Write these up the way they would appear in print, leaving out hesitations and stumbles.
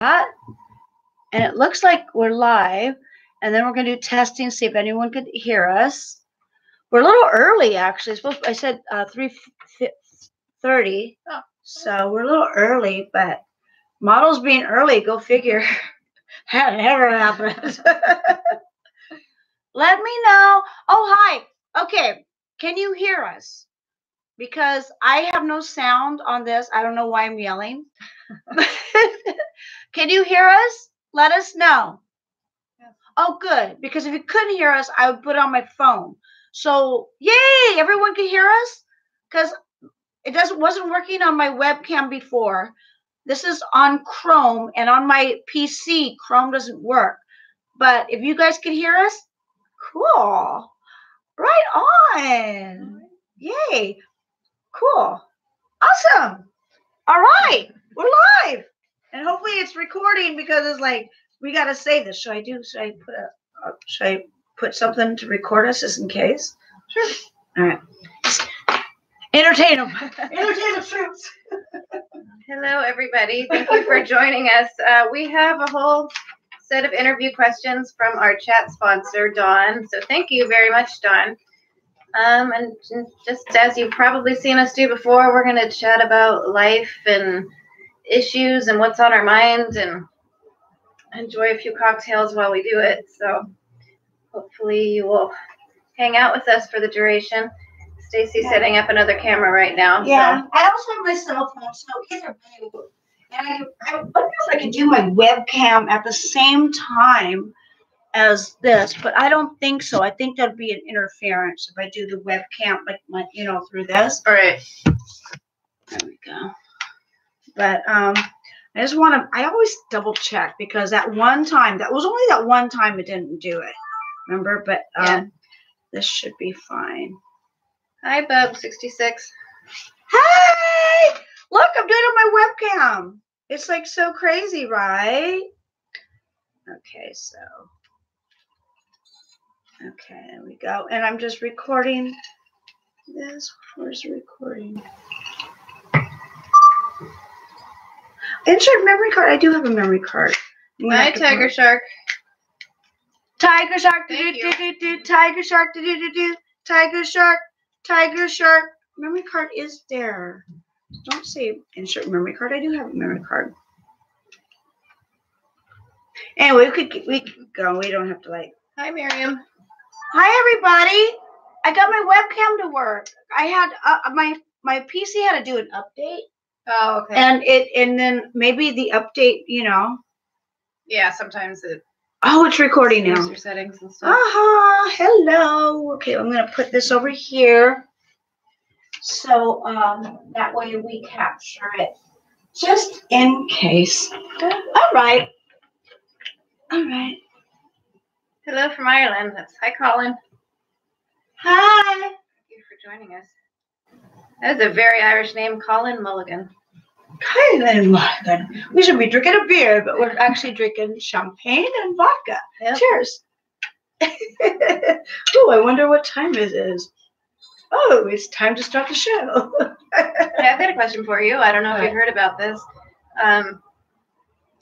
And it looks like we're live, and then we're going to do testing, see if anyone could hear us. We're a little early, actually. I said 3:30, so we're a little early, but models being early, go figure. That never happens. Let me know. Oh, hi. Okay, can you hear us? Because I have no sound on this. I don't know why I'm yelling. Can you hear us? Let us know. Yes. Oh, good. Because if you couldn't hear us, I would put it on my phone. So, yay! Everyone can hear us? Because it wasn't working on my webcam before. This is on Chrome, and on my PC, Chrome doesn't work. But if you guys can hear us, cool. Right on. Yay. Cool. Awesome. All right. We're live. And hopefully it's recording because it's like, we got to save this. Should I put something to record us just in case? Sure. All right. Entertain them. Entertain the troops. Hello, everybody. Thank you for joining us. We have a whole set of interview questions from our chat sponsor, Dawn. So thank you very much, Dawn. And just as you've probably seen us do before, we're going to chat about life and issues and what's on our minds and enjoy a few cocktails while we do it. So hopefully you will hang out with us for the duration. Stacy's setting up another camera right now. Yeah, so. I also have my cell phone, so either way. And I wonder if I could do my webcam at the same time as this, but I don't think so. I think that'd be an interference if I do the webcam through this. All right. There we go. But I just want to. I always double check because that was only that one time it didn't do it. Remember, but yeah. This should be fine. Hi, Bub66. Hey, look, I'm doing it on my webcam. It's like so crazy, right? Okay, so. Okay, there we go. And I'm just recording this. Where's the recording? Insert memory card. I do have a memory card. Hi, Tiger Shark. Tiger Shark. Thank you. Tiger Shark. Tiger Shark. Tiger Shark. Memory card is there. Don't say insert memory card. I do have a memory card. Anyway, we could go. We don't have to like. Hi, Miriam. Hi, everybody. I got my webcam to work. I had my PC had to do an update. Oh, okay. And then maybe the update, Yeah, sometimes it. Oh, it's recording now. Your settings and stuff. Hello. Okay, I'm gonna put this over here, so that way we capture it, just in case. All right. Hello from Ireland. Hi, Colin. Hi. Thank you for joining us. That is a very Irish name, Colin Mulligan. Colin Mulligan. We should be drinking a beer, but we're actually drinking champagne and vodka. Yep. Cheers. Oh, I wonder what time it is. Oh, it's time to start the show. I've got a question for you. I don't know if you've heard about this.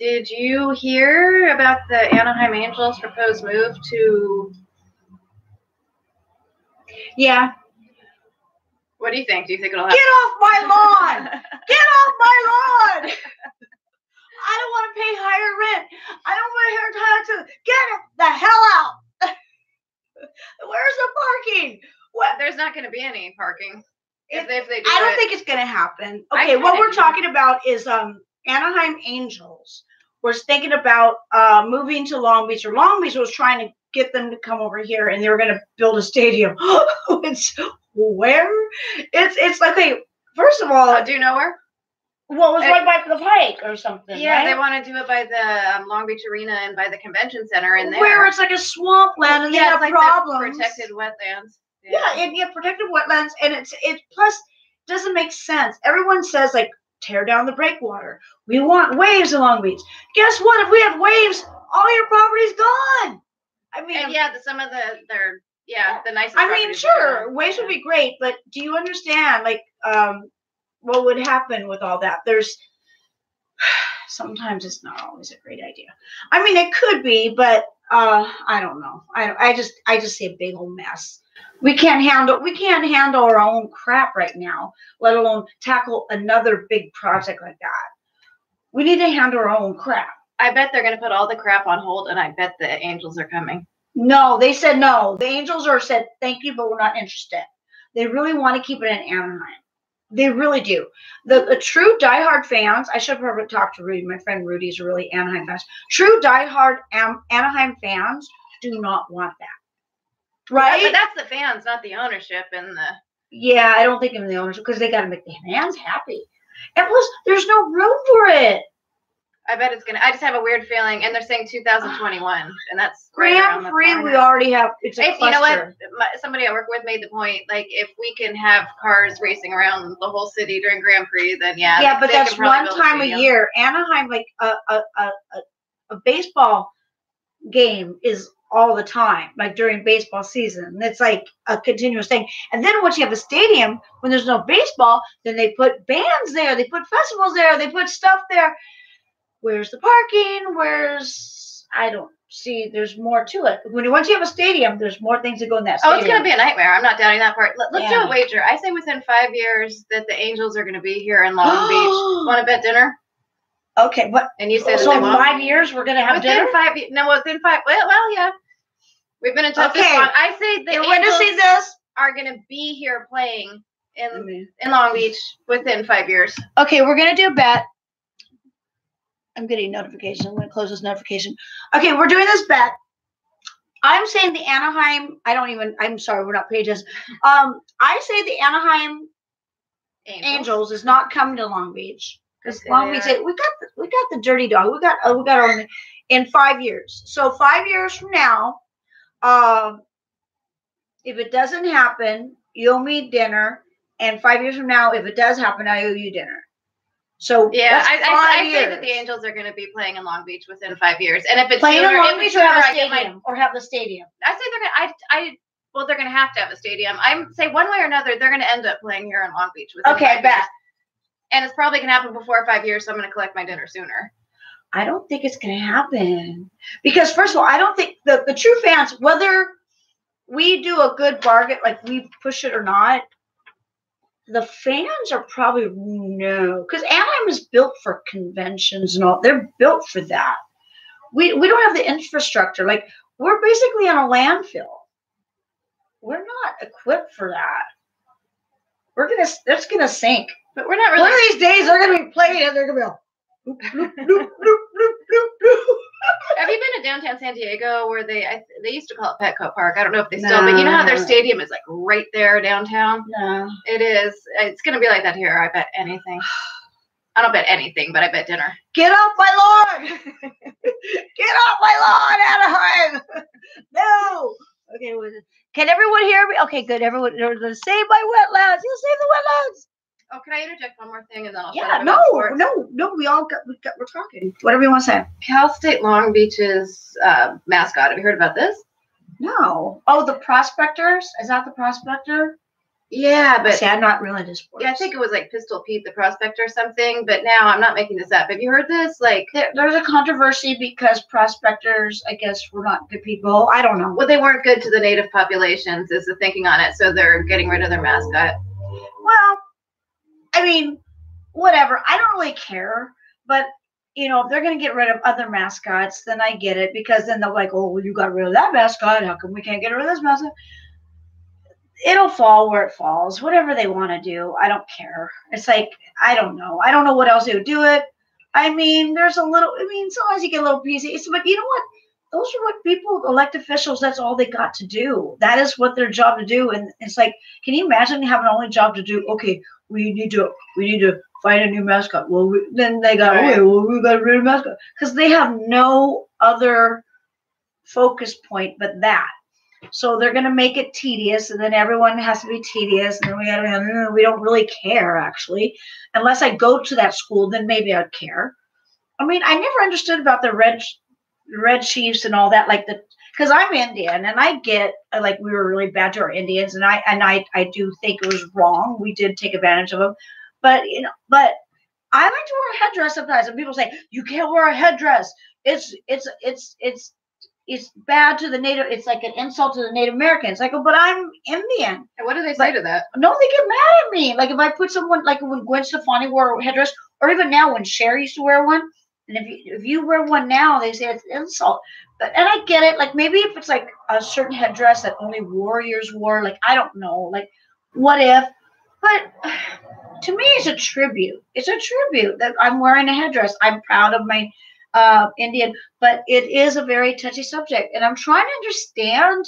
Did you hear about the Anaheim Angels' proposed move to? Yeah. What do you think? Do you think it'll happen? Get off my lawn! Get off my lawn! I don't want to pay higher rent. I don't want to hear taxes. Get the hell out! Where's the parking? What? There's not going to be any parking. If they do I don't think it's going to happen. Okay, what we're talking about is Anaheim Angels was thinking about moving to Long Beach, or Long Beach was trying to get them to come over here, and they were going to build a stadium. It's where? It's like, okay, first of all, do you know where? Well, it was right by the Pike or something. Yeah, right? They want to do it by the Long Beach Arena and by the convention center in there. Where it's like a swampland and they have like problems. Protected wetlands. Yeah, and you have protected wetlands, and it plus doesn't make sense. Everyone says like tear down the breakwater. We want waves in Long Beach. Guess what? If we have waves, all your property's gone. I mean, and yeah, some of the nicest. I mean, sure, waves would be great, but do you understand like what would happen with all that? sometimes it's not always a great idea. I mean, it could be, but I don't know. I just see a big old mess. We can't handle our own crap right now, let alone tackle another big project like that. We need to handle our own crap. I bet they're going to put all the crap on hold, and I bet the Angels are coming. No, they said no. The Angels said thank you, but we're not interested. They really want to keep it in Anaheim. They really do. The true diehard fans, I should have probably talked to Rudy. My friend Rudy's really Anaheim fans. True diehard Anaheim fans do not want that. Right? But that's the fans, not the ownership and the... Yeah, I don't think of the ownership because they got to make the fans happy. And plus, there's no room for it. I bet it's gonna. I just have a weird feeling, and they're saying 2021, and that's Grand Prix. We already have. It's a cluster. You know what? Somebody I work with made the point. Like, if we can have cars racing around the whole city during Grand Prix, then yeah. Yeah, but that's one time a year. Anaheim, like a baseball game is all the time, like during baseball season. It's like a continuous thing. And then once you have a stadium, when there's no baseball, then they put bands there, they put festivals there, they put stuff there. Where's the parking? I don't see, there's more to it. Once you have a stadium, there's more things that go in that stadium. Oh, it's going to be a nightmare. I'm not doubting that part. Let's do a wager. I say within 5 years that the Angels are going to be here in Long Beach. Want to bet dinner? Okay, but and you said so in 5 years we're going to have dinner? Within 5. Well, yeah. We've been in touch this long. I say the Angels are going to be here playing in Long Beach within 5 years. Okay, we're going to do a bet. I'm getting notification. I'm going to close this notification. Okay, we're doing this bet. I'm saying the Anaheim. I'm sorry, we're not pages. I say the Anaheim Angels is not coming to Long Beach because Long Beach. We got the dirty dog. We got our in 5 years. So 5 years from now, if it doesn't happen, you owe me dinner. And 5 years from now, if it does happen, I owe you dinner. So yeah, I say that the Angels are going to be playing in Long Beach within 5 years, and if it's playing in Long Beach or have a stadium, I say they're going to. They're going to have to have a stadium. I say one way or another, they're going to end up playing here in Long Beach within 5 years. Bet. And it's probably going to happen before 5 years, so I'm going to collect my dinner sooner. I don't think it's going to happen because first of all, I don't think the true fans, whether we do a good bargain, like we push it or not. The fans are probably no, because Anaheim is built for conventions and all. They're built for that. We don't have the infrastructure. Like we're basically on a landfill. We're not equipped for that. That's gonna sink. But we're not really. One of these days they're gonna be playing and they're gonna be all. Bloop, bloop, bloop, bloop, bloop, bloop. Have you been to downtown San Diego where they used to call it Petco Park? I don't know if they still, but you know how their stadium is like right there downtown? No. It is. It's going to be like that here. I bet anything. I don't bet anything, but I bet dinner. Get off my lawn! Get off my lawn, Anaheim! No! Okay, can everyone hear me? Okay, good. Everyone, save my wetlands. You save the wetlands. Oh, can I interject one more thing and then I'll shut up? No, we're talking. Whatever you want to say. Cal State Long Beach's mascot. Have you heard about this? No. Oh, the Prospectors? Is that the Prospector? Yeah, but see, I'm not really into sports. Yeah, I think it was like Pistol Pete the Prospector or something, but now I'm not making this up. Have you heard this? Like there's a controversy because prospectors, I guess, were not good people. I don't know. Well, they weren't good to the native populations is the thinking on it, so they're getting rid of their mascot. Well, I mean, whatever. I don't really care. But, you know, if they're going to get rid of other mascots, then I get it. Because then they're like, oh, well, you got rid of that mascot. How come we can't get rid of this mascot? It'll fall where it falls. Whatever they want to do, I don't care. It's like, I don't know. I don't know what else they would do it. I mean, sometimes you get a little PC. But you know what? Those are what people, elected officials, that's all they got to do. That is what their job to do. And it's like, can you imagine having the only job to do, okay, we need to find a new mascot. Well, then they got, okay, well, we got rid of mascot. Because they have no other focus point but that. So they're going to make it tedious, and then everyone has to be tedious, and then we don't really care, actually. Unless I go to that school, then maybe I'd care. I mean, I never understood about the Red Chiefs and all that, because I'm Indian, and I get, like, we were really bad to our Indians, and I do think it was wrong. We did take advantage of them. But, you know, I like to wear a headdress sometimes, and people say you can't wear a headdress. It's bad to the Native. It's like an insult to the Native Americans. I go, but I'm Indian. And what do they say to that? No, they get mad at me. Like if I put someone, like when Gwen Stefani wore a headdress, or even now when Cher used to wear one, and if you wear one now, they say it's an insult. But and I get it. Like maybe if it's like a certain headdress that only warriors wore, like I don't know, like what if? But to me, it's a tribute. It's a tribute that I'm wearing a headdress. I'm proud of my Indian, but it is a very touchy subject, and I'm trying to understand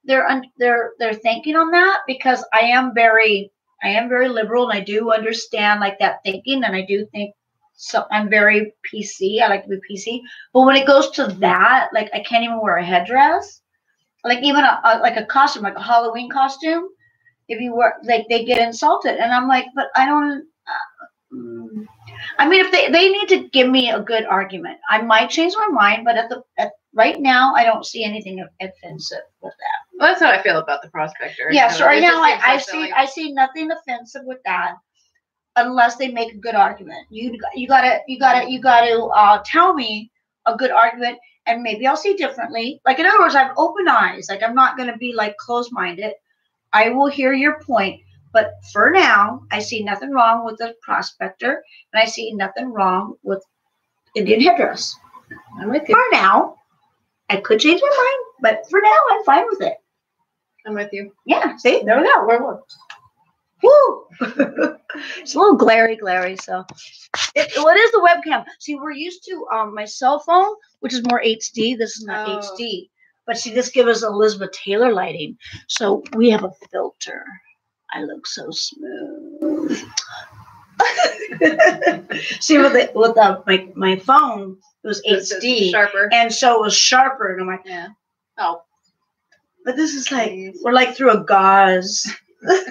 their thinking on that, because I am very liberal, and I do understand like that thinking, and I do think so. I'm very PC. I like to be PC, but when it goes to that, like I can't even wear a headdress, like even like a costume, like a Halloween costume. If you wear, like, they get insulted, and I'm like, but I don't. I mean, if they need to give me a good argument, I might change my mind. But right now, I don't see anything offensive with that. Well, that's how I feel about the prospector. Yeah, so right now I see nothing offensive with that, unless they make a good argument. You gotta tell me a good argument, and maybe I'll see differently. Like in other words, I have open eyes. Like I'm not gonna be like closed-minded. I will hear your point. But for now, I see nothing wrong with the prospector, and I see nothing wrong with Indian headdress. I'm with you. For now, I could change my mind, but for now, I'm fine with it. I'm with you. Yeah, see, there we go. We're woo! It's a little glary. So, what is the webcam? See, we're used to my cell phone, which is more HD. This is not HD. But see, this gives us Elizabeth Taylor lighting. So we have a filter. I look so smooth. See, with my phone, it was HD, sharper, and so it was sharper. And I'm like, yeah. Oh, but this is like we're like through a gauze. I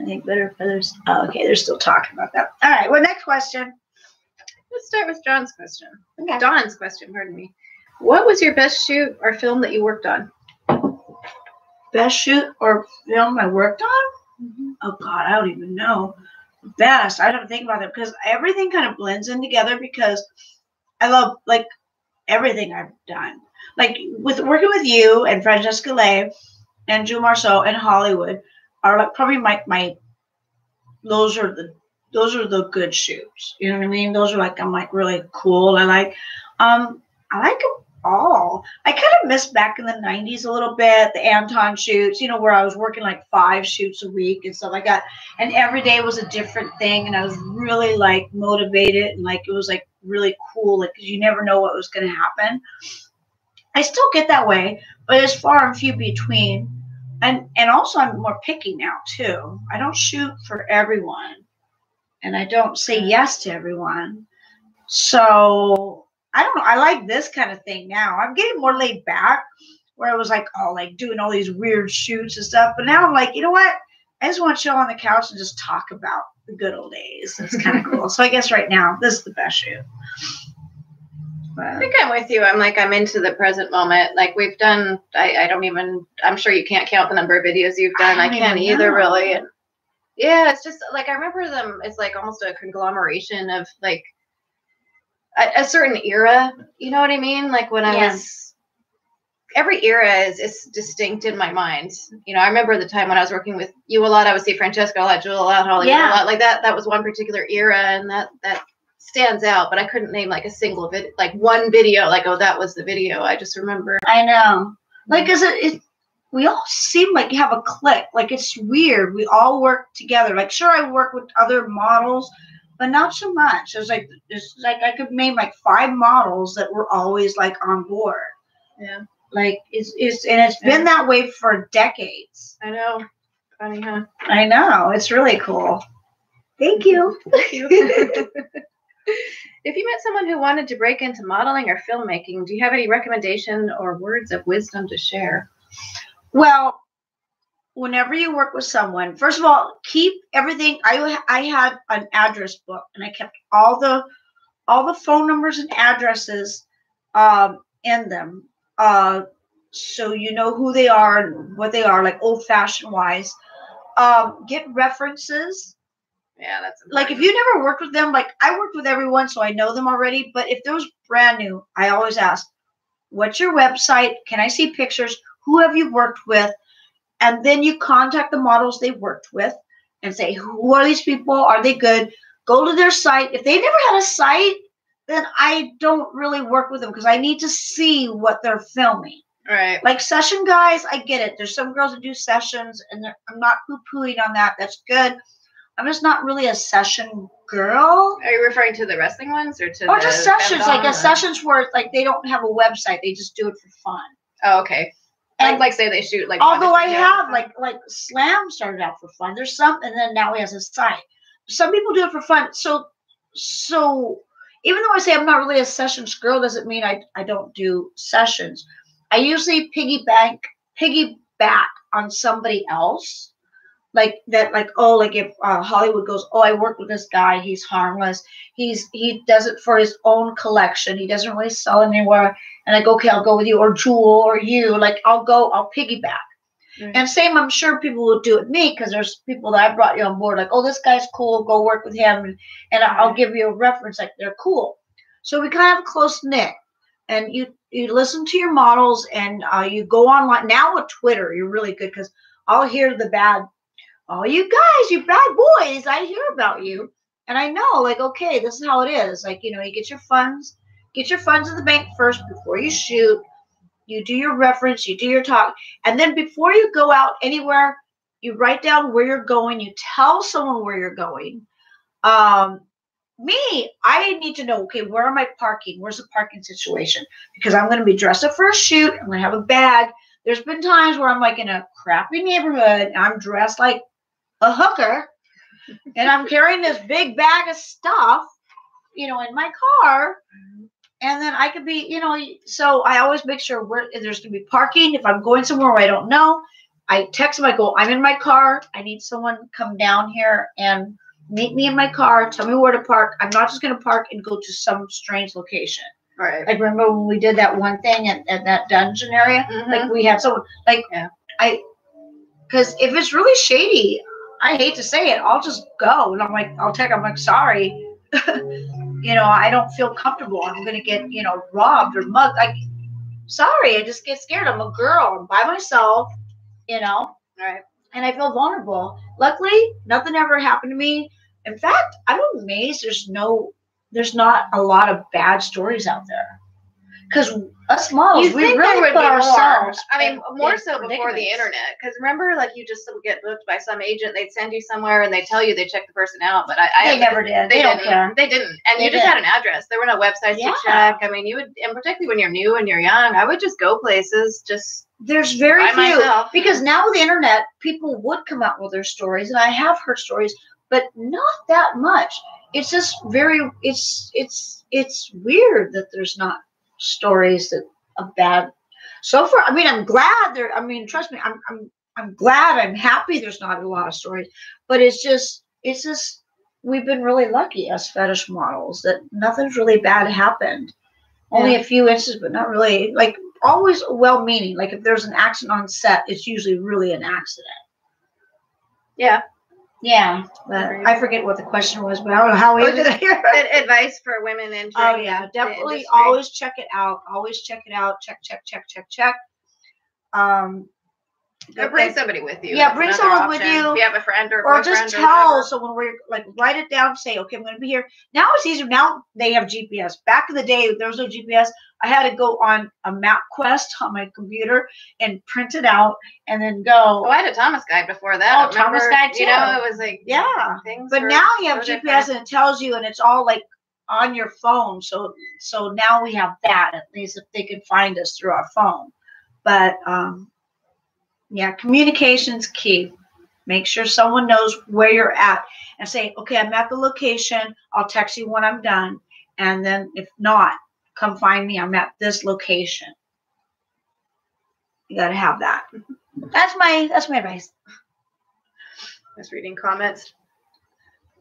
think better feathers. Oh, okay, they're still talking about that. All right. Well, next question. Let's start with John's question. Okay. Dawn's question. Pardon me. What was your best shoot or film that you worked on? Best shoot or film I worked on? Mm-hmm. Oh God, I don't even know. Best. I don't think about it because everything kind of blends in together, because I love like everything I've done. Like with working with you and Francesca Lay and Drew Marceau and Hollywood are like probably my those are the good shoots. You know what I mean? Those are like I'm like really cool. I like them all. I kind of missed back in the 90s a little bit, the Anton shoots, you know, where I was working like 5 shoots a week and stuff like that. And every day was a different thing. And I was really like motivated, and like it was like really cool, like because you never know what was going to happen. I still get that way, but it's far and few between. And also I'm more picky now too. I don't shoot for everyone, and I don't say yes to everyone. So I don't know. I like this kind of thing now. I'm getting more laid back, where I was like, oh, like doing all these weird shoots and stuff. But now I'm like, you know what? I just want to chill on the couch and just talk about the good old days. It's kind of cool. So I guess right now, this is the best shoot. I think I'm with you. I'm into the present moment. Like we've done, I'm sure you can't count the number of videos you've done. I can't either really. And yeah, it's just like, I remember them. It's like almost a conglomeration of like a certain era. You know what I mean? Like when I was, every era is distinct in my mind. You know, I remember the time when I was working with you a lot. I would see Francesca a lot, Jewel a lot, Hollywood a lot. Like that was one particular era, and that stands out, but I couldn't name like a single video, like one video, like, oh, that was the video. I just remember. I know. Like, we all seem like you have a clique. Like, it's weird. We all work together. Like, sure, I work with other models, but not so much. It's like I could name like 5 models that were always like on board. Yeah. Like, it's been that way for decades. I know. Funny, huh? I know. It's really cool. Thank you. Thank you. If you met someone who wanted to break into modeling or filmmaking, do you have any recommendation or words of wisdom to share? Well, whenever you work with someone, first of all, keep everything. I had an address book, and I kept all the phone numbers and addresses in them, so you know who they are and what they are, like old-fashioned wise. Get references. Yeah, that's important. Like if you never worked with them, like I worked with everyone, so I know them already. But if there was brand new, I always ask, what's your website? Can I see pictures? Who have you worked with? And then you contact the models they worked with and say, who are these people? Are they good? Go to their site. If they never had a site, then I don't really work with them because I need to see what they're filming. Right. Like session guys, I get it. There's some girls that do sessions, and I'm not poo-pooing on that. That's good. I'm just not really a session girl. Are you referring to the wrestling ones or to or just sessions? Like a sessions where it's like they don't have a website. They just do it for fun. Oh, okay. And like say they shoot like. Although I have like Slam started out for fun. There's some, and then now he has a site. Some people do it for fun. So even though I say I'm not really a sessions girl, doesn't mean I don't do sessions. I usually piggyback on somebody else. Like that, like, oh, like if Hollywood goes, oh, I work with this guy, he's harmless. He does it for his own collection. He doesn't really sell anywhere. And I go, okay, I'll go with you, or Jewel, or you. Like I'll piggyback. Mm-hmm. And same, I'm sure people will do it with me because there's people that I brought you on board. Like, oh, this guy's cool. Go work with him, and I'll give you a reference. Like they're cool. So we kind of close knit. And you listen to your models, and you go online now with Twitter. You're really good because I'll hear the bad. Oh, you guys, you bad boys, I hear about you. And I know, like, okay, this is how it is. Like, you get your funds in the bank first before you shoot. You do your reference, you do your talk. And then before you go out anywhere, you write down where you're going. You tell someone where you're going. Me, I need to know, okay, where am I parking? Where's the parking situation? Because I'm going to be dressed up for a shoot. I'm going to have a bag. There's been times where I'm like in a crappy neighborhood. I'm dressed like a hooker, and I'm carrying this big bag of stuff, in my car, and then I could be, so I always make sure there's going to be parking. If I'm going somewhere where I don't know, I text them, I go, I'm in my car. I need someone to come down here and meet me in my car. Tell me where to park. I'm not just going to park and go to some strange location. Right. Like, remember when we did that one thing at that dungeon area? Mm-hmm. Like, we had someone, like, yeah. Because if it's really shady, I hate to say it, I'll just go. And I'm like, I'm like, sorry. I don't feel comfortable. I'm going to get, robbed or mugged. Like, sorry, I just get scared. I'm a girl. I'm by myself, Right. And I feel vulnerable. Luckily, nothing ever happened to me. In fact, I'm amazed there's not a lot of bad stories out there. Because us models, we really put ourselves. I mean, more so before the internet. Because remember, like, you just get booked by some agent. They'd send you somewhere and they tell you they check the person out. But they never did. They don't care. They didn't. And you just had an address. There were no websites to check. I mean, you would, and particularly when you're new and you're young, I would just go places. There's very few. Myself. Because now with the internet, people would come out with their stories, and I have heard stories, but not that much. It's just it's weird that there's not stories that are bad so far. I mean, I'm glad there. I mean, trust me, I'm glad. I'm happy. There's not a lot of stories, but it's just we've been really lucky as fetish models that nothing's really bad happened. Yeah. Only a few instances, but not really. Like always well-meaning. Like if there's an accident on set, it's usually really an accident. Yeah. Yeah, but I forget what the question was, but I don't know how we did it here. Advice for women entering. Oh yeah, definitely always check it out. Always check it out. Check. Or bring somebody with you. Yeah, bring someone with you. If you have a friend or just tell someone where you're, like, write it down. Say, okay, I'm going to be here. Now it's easier. Now they have GPS. Back in the day, there was no GPS. I had to go on a map quest on my computer and print it out and then go. Oh, I had a Thomas guide before that. Oh, Thomas guide too. It was like But now you have GPS and it tells you, and it's all like on your phone. So now we have that, at least if they can find us through our phone. But yeah, communication's key. Make sure someone knows where you're at and say, okay, I'm at the location. I'll text you when I'm done. And then if not, come find me. I'm at this location. You got to have that. That's my advice. Just reading comments.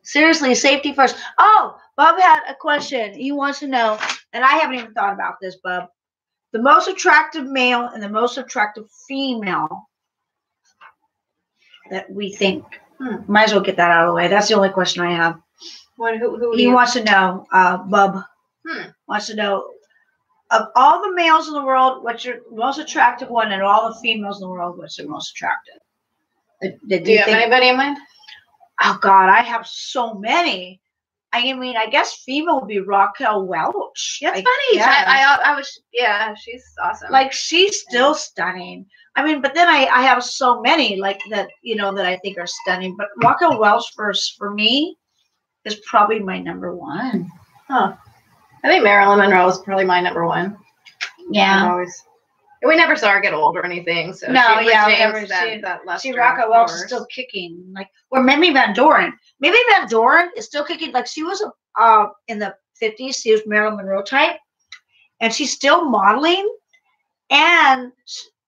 Seriously, safety first. Oh, Bub had a question. He wants to know, and I haven't even thought about this, Bub. The most attractive male and the most attractive female that we think Might as well get that out of the way. That's the only question I have. Who he wants to know, Bub wants to know, of all the males in the world, what's your most attractive one, and all the females in the world, what's your most attractive? Do you have anybody in mind? Oh, God, I have so many. I mean, I guess female would be Raquel Welch. That's funny. I was, yeah, she's awesome. Like, she's still stunning. I mean, but then I have so many, like, that, you know, that I think are stunning. But Raquel Welch, for me, is probably my number one. Huh. I think Marilyn Monroe is probably my number one. Yeah. We never saw her get old or anything. So no, she yeah, we never see Raquel Welch is still kicking. Like, or Mamie Van Doren. Mamie Van Doren is still kicking. Like, she was in the 50s. She was Marilyn Monroe type. And she's still modeling. And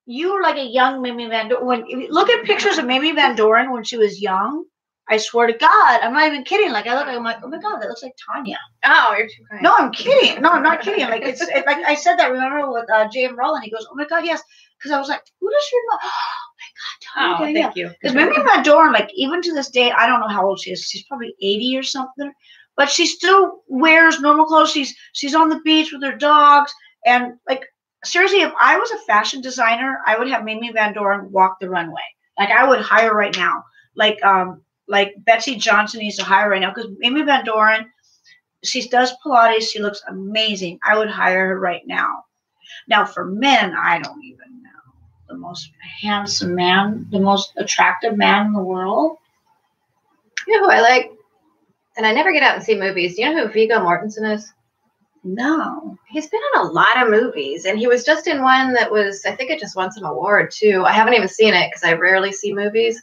you were like a young Mamie Van Doren. When you look at pictures of Mamie Van Doren when she was young, I swear to God, I'm not even kidding. Like, I'm like, oh my God, that looks like Tanya. Oh, you're too kind. No, I'm kidding. No, I'm not kidding. Like, it's like I said that. Remember with J.M. Rowland? He goes, oh my God, yes. Because I was like, who does she remember? Oh my God, Tanya. Oh, thank you. Because Mamie Van Doren, like, even to this day, I don't know how old she is. She's probably 80 or something. But she still wears normal clothes. She's on the beach with her dogs. And, like, seriously, if I was a fashion designer, I would have Mamie Van Doren walk the runway. Like, I would hire right now. Like Betsy Johnson needs to hire right now, because Mamie Van Doren, she does Pilates. She looks amazing. I would hire her right now. Now, for men, I don't even know. The most handsome man, the most attractive man in the world. You know who I like? And I never get out and see movies. Do you know who Viggo Mortensen is? No. He's been in a lot of movies, and he was just in one that was, I think it just won some award, too. I haven't even seen it because I rarely see movies.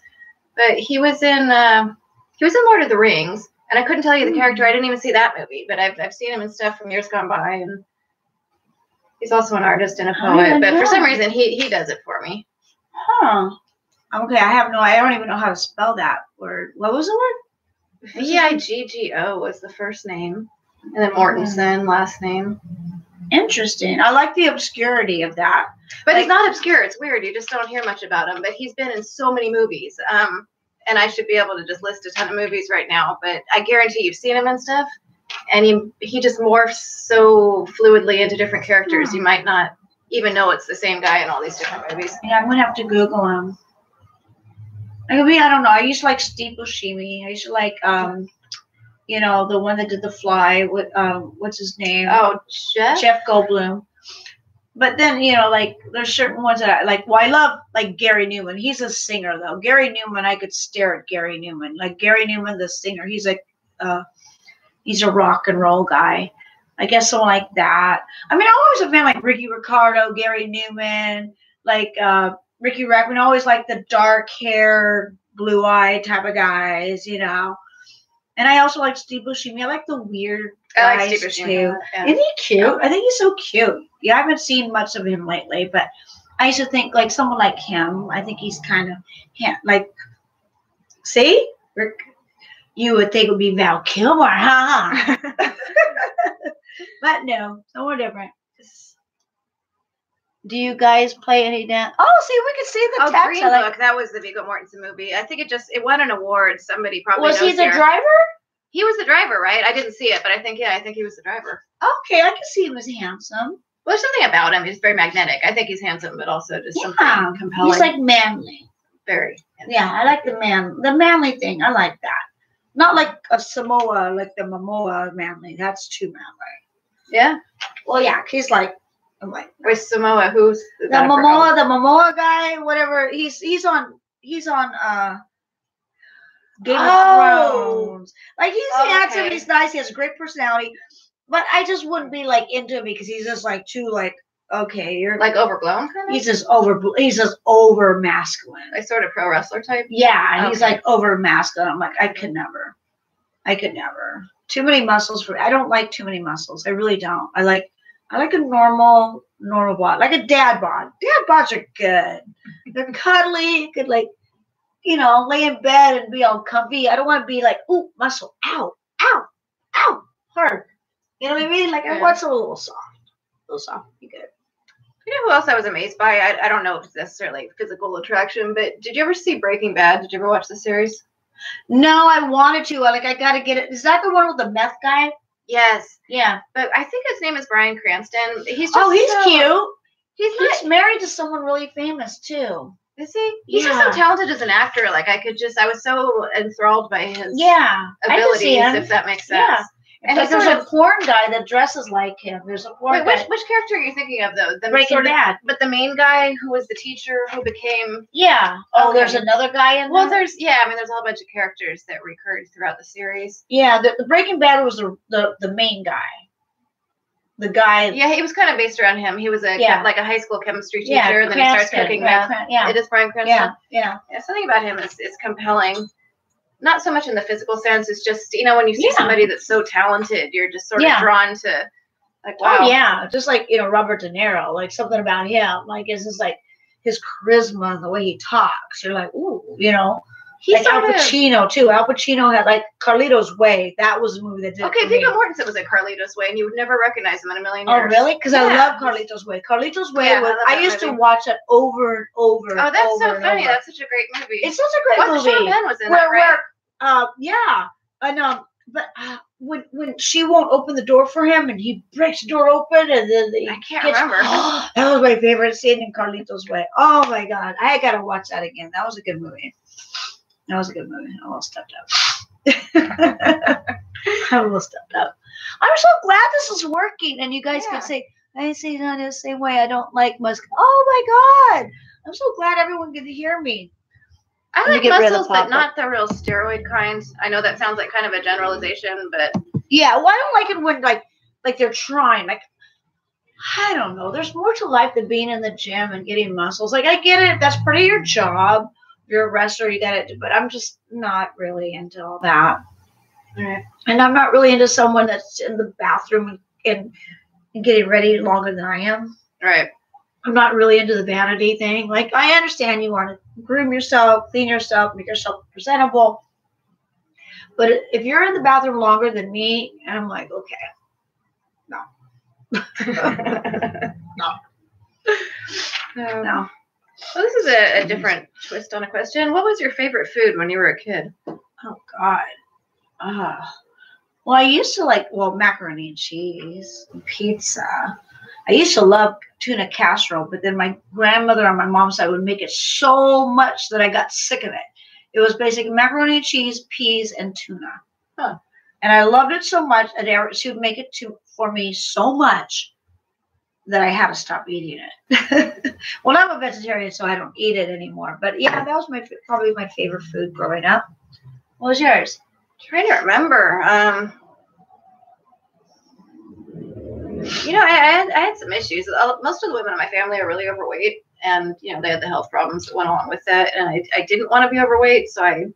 But he was in Lord of the Rings, and I couldn't tell you the character. I didn't even see that movie, but I've seen him in stuff from years gone by, and he's also an artist and a poet. But for some reason, he does it for me. Huh. Okay, I don't even know how to spell that word. What was the word? Viggo was the first name, and then Mortensen, last name. Interesting. I like the obscurity of that. But he's not obscure. It's weird. You just don't hear much about him. But he's been in so many movies. And I should be able to just list a ton of movies right now. But I guarantee you've seen him and stuff. And he just morphs so fluidly into different characters. You might not even know it's the same guy in all these different movies. Yeah, I'm going to have to Google him. I don't know. I used to like Steve Buscemi. I used to like, you know, the one that did The Fly. What's his name? Oh, Jeff Goldblum. But then, you know, like, there's certain ones that I like. Well, I love, like, Gary Newman. He's a singer, though. Gary Newman, I could stare at Gary Newman. Like, Gary Newman, the singer, he's like, he's a rock and roll guy. I guess someone like that. I mean, I always have been like Ricky Ricardo, Gary Newman, like Ricky Rackman. Always like the dark hair, blue eye type of guys, you know. And I also like Steve Buscemi. I like the weird guys too. Yeah. Isn't he cute? I think he's so cute. Yeah, I haven't seen much of him lately, but I used to think like someone like him. I think he's kind of like. See, Rick, you would think it would be Val Kilmer, huh? But no, somewhere different. Do you guys play any dance? Oh, see, we can see the text. Green Book. That was the Viggo Mortensen movie. I think it won an award. Somebody probably was he the driver? He was the driver, right? I didn't see it, but I think he was the driver. Okay, I can see he was handsome. Well, there's something about him. He's very magnetic. I think he's handsome, but also just something compelling. He's like manly. Very. Yeah, I like the manly thing. I like that. Not like a Samoa, like the Momoa manly. That's too manly. Yeah. Well, yeah, he's like. I'm like, with Samoa, who's the Momoa guy, whatever. He's on Game of Thrones. Like, he's handsome, he's nice, he has a great personality. But I just wouldn't be like into him because he's just like too like, okay, you're like overblown kind of. He's just over masculine. Like sort of pro wrestler type. Yeah, and he's like over masculine. I'm like, I could never. Too many muscles I don't like too many muscles. I really don't. I like a normal bod, like a dad bod. Dad bods are good. They're cuddly. You could, like, you know, lay in bed and be all comfy. I don't want to be like, ooh, muscle, ow, hard. You know what I mean? Like, I want something a little soft, be good. You know who else I was amazed by? I don't know if it's necessarily physical attraction, but did you ever see Breaking Bad? Did you ever watch the series? No, I wanted to. I got to get it. Is that the one with the meth guy? Yes. Yeah. But I think his name is Bryan Cranston. He's just he's cute. He's married to someone really famous too. Is he? He's just so talented as an actor. Like I was so enthralled by his abilities, if that makes sense. Yeah. And there's a porn guy that dresses like him. There's a porn guy. Which character are you thinking of though? The Breaking Bad. But the main guy who was the teacher who became. Yeah. Oh, there's another guy in there. Well, there's a whole bunch of characters that recurred throughout the series. Yeah, the Breaking Bad was the main guy. The guy. Yeah, he was kind of based around him. He was like a high school chemistry teacher, and then he starts cooking meth. Yeah. It is Bryan Cranston. Yeah. Something about him is compelling. Not so much in the physical sense. It's just, when you see somebody that's so talented, you're just sort of drawn to, like, wow. Oh, yeah. Just like, Robert De Niro, like something about him. Like, it's just like his charisma and the way he talks. You're like, ooh, He's like Al Pacino, too. Al Pacino had, like, Carlito's Way. That was a movie that did Okay, Viggo Mortensen was in Carlito's Way, and you would never recognize him in a million years. Oh, really? Because I love Carlito's Way. Carlito's Way I used to watch it over and over. Oh, that's so funny. That's such a great movie. It's such a great movie. Sean Penn was in that, right? Yeah. And, but when she won't open the door for him, and he breaks the door open, and then I can't remember. That was my favorite scene in Carlito's Way. Oh, my God. I got to watch that again. That was a good movie. That was a good movie. I almost stepped up. I'm so glad this is working, and you guys can say, I see Tanya the same way. I don't like musk. Oh my God! I'm so glad everyone can hear me. I like muscles, but not the real steroid kind. I know that sounds like kind of a generalization, but yeah. Well, I don't like it when like they're trying. Like, I don't know. There's more to life than being in the gym and getting muscles. Like, I get it. That's part of your job. You're a wrestler, you got it, but I'm just not really into all that. Right. And I'm not really into someone that's in the bathroom and getting ready longer than I am. Right. I'm not really into the vanity thing. Like, I understand you want to groom yourself, clean yourself, make yourself presentable. But if you're in the bathroom longer than me, I'm like, okay, no. No. Well, this is a different twist on a question. What was your favorite food when you were a kid? Oh, God. Well, I used to macaroni and cheese and pizza. I used to love tuna casserole, but then my grandmother on my mom's side would make it so much that I got sick of it. It was basically macaroni and cheese, peas, and tuna. Huh. And I loved it so much that she would make it for me so much that I had to stop eating it. Well, I'm a vegetarian, so I don't eat it anymore. But yeah, that was probably my favorite food growing up. What was yours? I'm trying to remember. I had some issues. Most of the women in my family are really overweight, and they had the health problems that went along with that. And I didn't want to be overweight, so I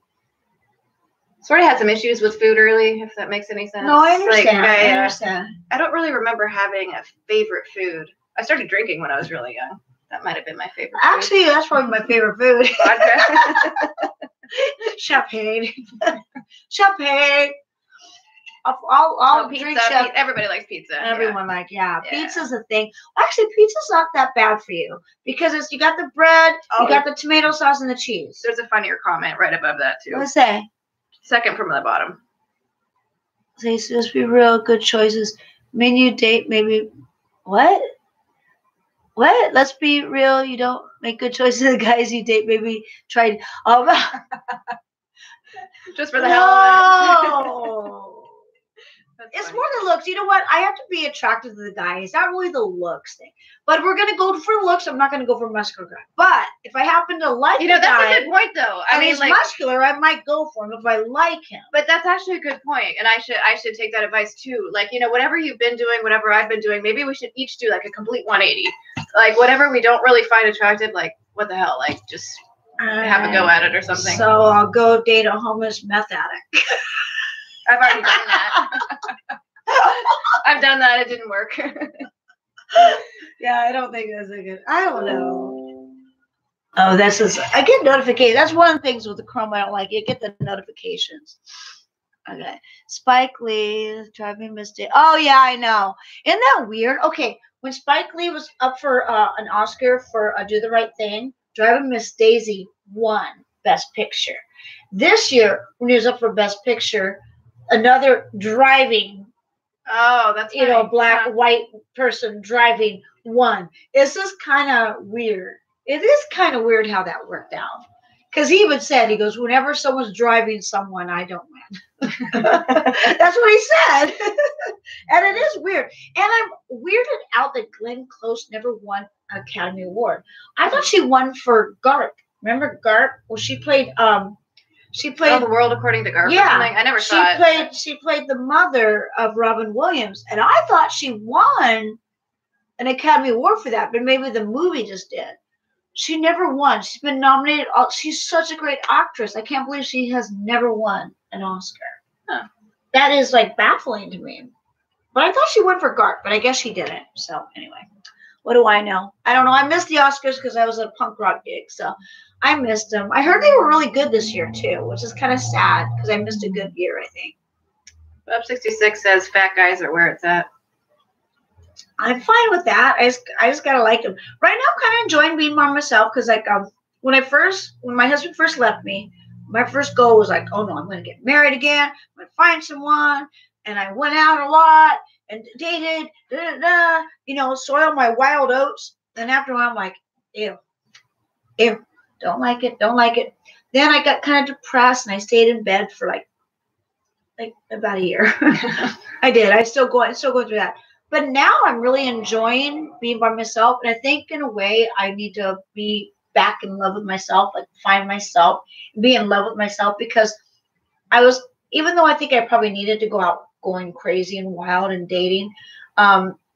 sort of had some issues with food early, if that makes any sense. No, I understand. I understand. I don't really remember having a favorite food. I started drinking when I was really young. That might have been my favorite food. Actually, that's probably my favorite food. Vodka. Champagne. Champagne. I'll drink pizza. Everybody likes pizza. Everyone pizza's a thing. Actually, pizza's not that bad for you because you got the bread, you got the tomato sauce, and the cheese. There's a funnier comment right above that too. What's that? Second from the bottom. Say, let's be real, good choices. Menu date, maybe. What? Let's be real. You don't make good choices. The guys you date, maybe tried. Just for the hell of it. It's funny. More the looks. You know what? I have to be attracted to the guy. It's not really the looks thing. But we're gonna go for looks. I'm not gonna go for muscular guy. But if I happen to like that's a good point though. I mean, he's muscular, I might go for him if I like him. But that's actually a good point. And I should take that advice too. Like, whatever you've been doing, whatever I've been doing, maybe we should each do like a complete 180. Like whatever we don't really find attractive, like what the hell? Like just have a go at it or something. So I'll go date a homeless meth addict. I've already done that. I've done that. It didn't work. Yeah, I don't think that's a good. I don't know. Oh, I get notifications. That's one of the things with the Chrome I don't like. You get the notifications. Okay. Spike Lee, driving mistake. Oh, yeah, I know. Isn't that weird? Okay, when Spike Lee was up for an Oscar for Do the Right Thing, Driving Miss Daisy won Best Picture. This year, when he was up for Best Picture, another driving, Oh, that's funny. black, white person driving won. It's just kind of weird. It is kind of weird how that worked out. Because he even said, he goes, whenever someone's driving someone, I don't win. That's what he said. And it is weird. And I'm weirded out that Glenn Close never won an Academy Award. I thought she won for Garp. Remember Garp? Well, she played The World According to Garp. Yeah, I never saw it. She played the mother of Robin Williams, and I thought she won an Academy Award for that, but maybe the movie just did. She never won. She's been nominated. She's such a great actress. I can't believe she has never won an Oscar. Huh. That is like baffling to me. But I thought she won for Garp, but I guess she didn't. So anyway, what do I know? I don't know. I missed the Oscars because I was at a punk rock gig, so I missed them. I heard they were really good this year too, which is kind of sad because I missed a good year, I think. Bob 66 says fat guys are where it's at. I'm fine with that. I just gotta like them. Right now, I'm kind of enjoying being by myself because like when my husband first left me, my first goal was like, oh no, I'm gonna get married again. I'm gonna find someone, and I went out a lot and dated, soiled my wild oats. And after a while, I'm like, ew, don't like it. Then I got kind of depressed and I stayed in bed for like about a year. I did. I'm still going through that. But now I'm really enjoying being by myself. And I think in a way I need to be back in love with myself, like find myself, be in love with myself, because even though I think I probably needed to go out going crazy and wild and dating,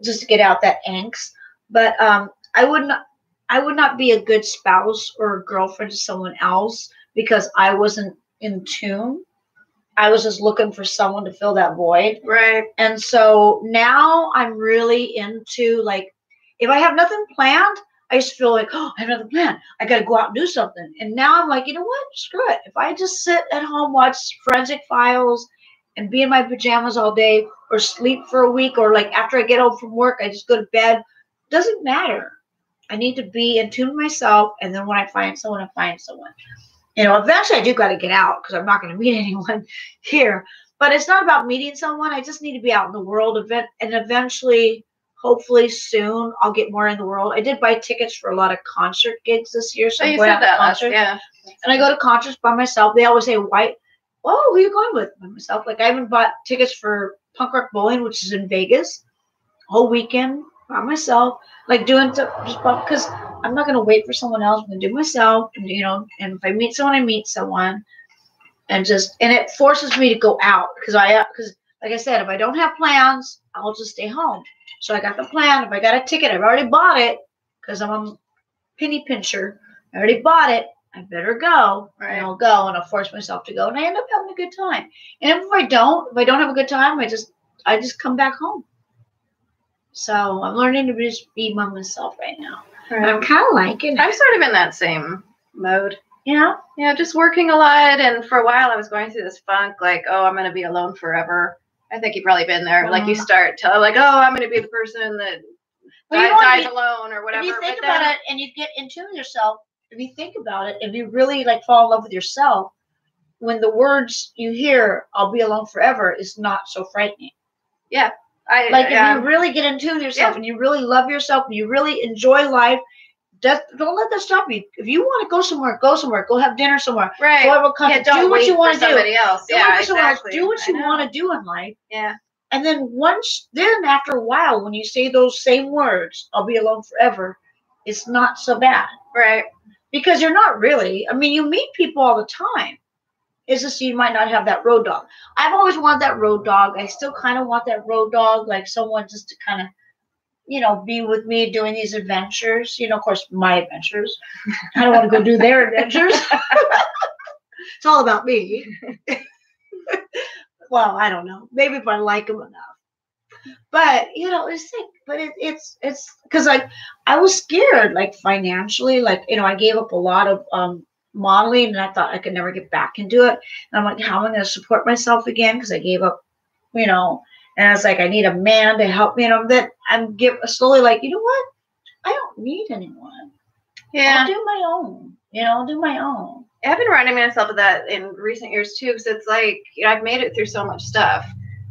just to get out that angst. But I would not be a good spouse or a girlfriend to someone else because I wasn't in tune. I was just looking for someone to fill that void. Right. And so now I'm really into, like, if I have nothing planned, I just feel like, oh, I have nothing planned. I got to go out and do something. And now I'm like, you know what? Screw it. If I just sit at home, watch Forensic Files and be in my pajamas all day or sleep for a week, or like after I get home from work, I just go to bed. Doesn't matter. I need to be in tune with myself. And then when I find someone, I find someone. Eventually I do got to get out because I'm not going to meet anyone here. But it's not about meeting someone. I just need to be out in the world and eventually, hopefully soon, I'll get more in the world. I did buy tickets for a lot of concert gigs this year. So you said that last, yeah. And I go to concerts by myself. They always say, who are you going with? By myself. Like I even bought tickets for Punk Rock Bowling, which is in Vegas, whole weekend by myself. Like doing just because I'm not going to wait for someone else. I'm going to do it myself. And, and if I meet someone, I meet someone. And it forces me to go out because like I said, if I don't have plans, I'll just stay home. So I got the plan. If I got a ticket, I've already bought it because I'm a penny pincher. I already bought it. I better go. Right. And I'll go and I'll force myself to go. And I end up having a good time. And if I don't have a good time, I just come back home. So I'm learning to just be by myself right now. Right. I'm kind of liking it. I'm sort of in that same mode. Yeah? Yeah, just working a lot. And for a while, I was going through this funk, like, oh, I'm going to be alone forever. I think you've probably been there. Like, you start to, like, oh, I'm going to be the person that dies alone or whatever. If you think about it and you get into yourself, if you think about it, if you really, like, fall in love with yourself, when the words you hear, I'll be alone forever, is not so frightening. Yeah. If you really get in tune with yourself and you really love yourself and you really enjoy life, don't let that stop you. If you want to go somewhere, go somewhere. Go have dinner somewhere. Right. Go have a country. Do what you want to do. Somebody else. Yeah, exactly. Do what you want to do in life. Yeah. And then after a while, when you say those same words, I'll be alone forever, it's not so bad. Right. Because you're not really. I mean, you meet people all the time. It's just you might not have that road dog. I've always wanted that road dog. I still kind of want that road dog, like someone just to kind of, be with me doing these adventures. Of course, my adventures. I don't want to go do their adventures. It's all about me. Well, I don't know. Maybe if I like them enough. But, it's because I was scared, like financially, I gave up a lot of modeling and I thought I could never get back into it. And I'm like, how am I going to support myself again? Because I gave up, and I was like, I need a man to help me. And I'm slowly like, you know what? I don't need anyone. Yeah. I'll do my own. I'll do my own. I've been reminding myself of that in recent years too, because it's like, you know, I've made it through so much stuff,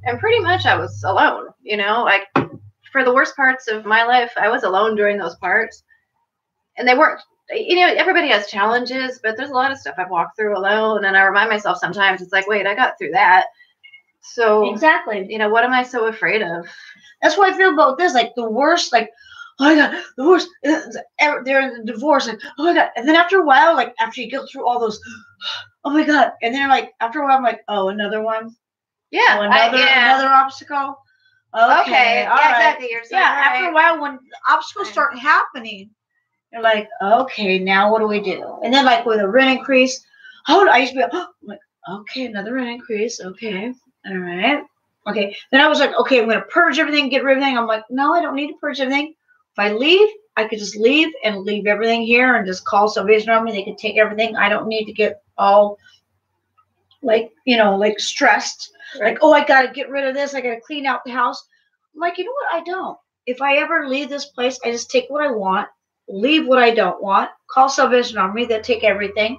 and pretty much I was alone. You know, like for the worst parts of my life, I was alone during those parts, and they weren't. You know, everybody has challenges, but there's a lot of stuff I've walked through alone, and I remind myself sometimes, it's like, wait, I got through that. So exactly, you know, what am I so afraid of? That's what I feel about this. Like the worst, like, oh my God, the worst. They're in the divorce, like, oh my God. And then after a while, like after you go through all those, oh my God. And then like after a while, I'm like, oh, another one. Yeah, Oh, another obstacle. Okay, all right. Exactly. You're saying, after a while, when the obstacles start happening, you're like, okay, now what do we do? And then like with a rent increase, I used to be I'm like, okay, another rent increase. Okay, all right. Okay. Then I was like, okay, I'm going to purge everything, get rid of everything. I'm like, no, I don't need to purge everything. If I leave, I could just leave and leave everything here and just call Salvation Army. They could take everything. I don't need to get all like, you know, like stressed. Right. Like, oh, I got to get rid of this. I got to clean out the house. I'm like, you know what? I don't. If I ever leave this place, I just take what I want, leave what I don't want, call Salvation Army. They take everything.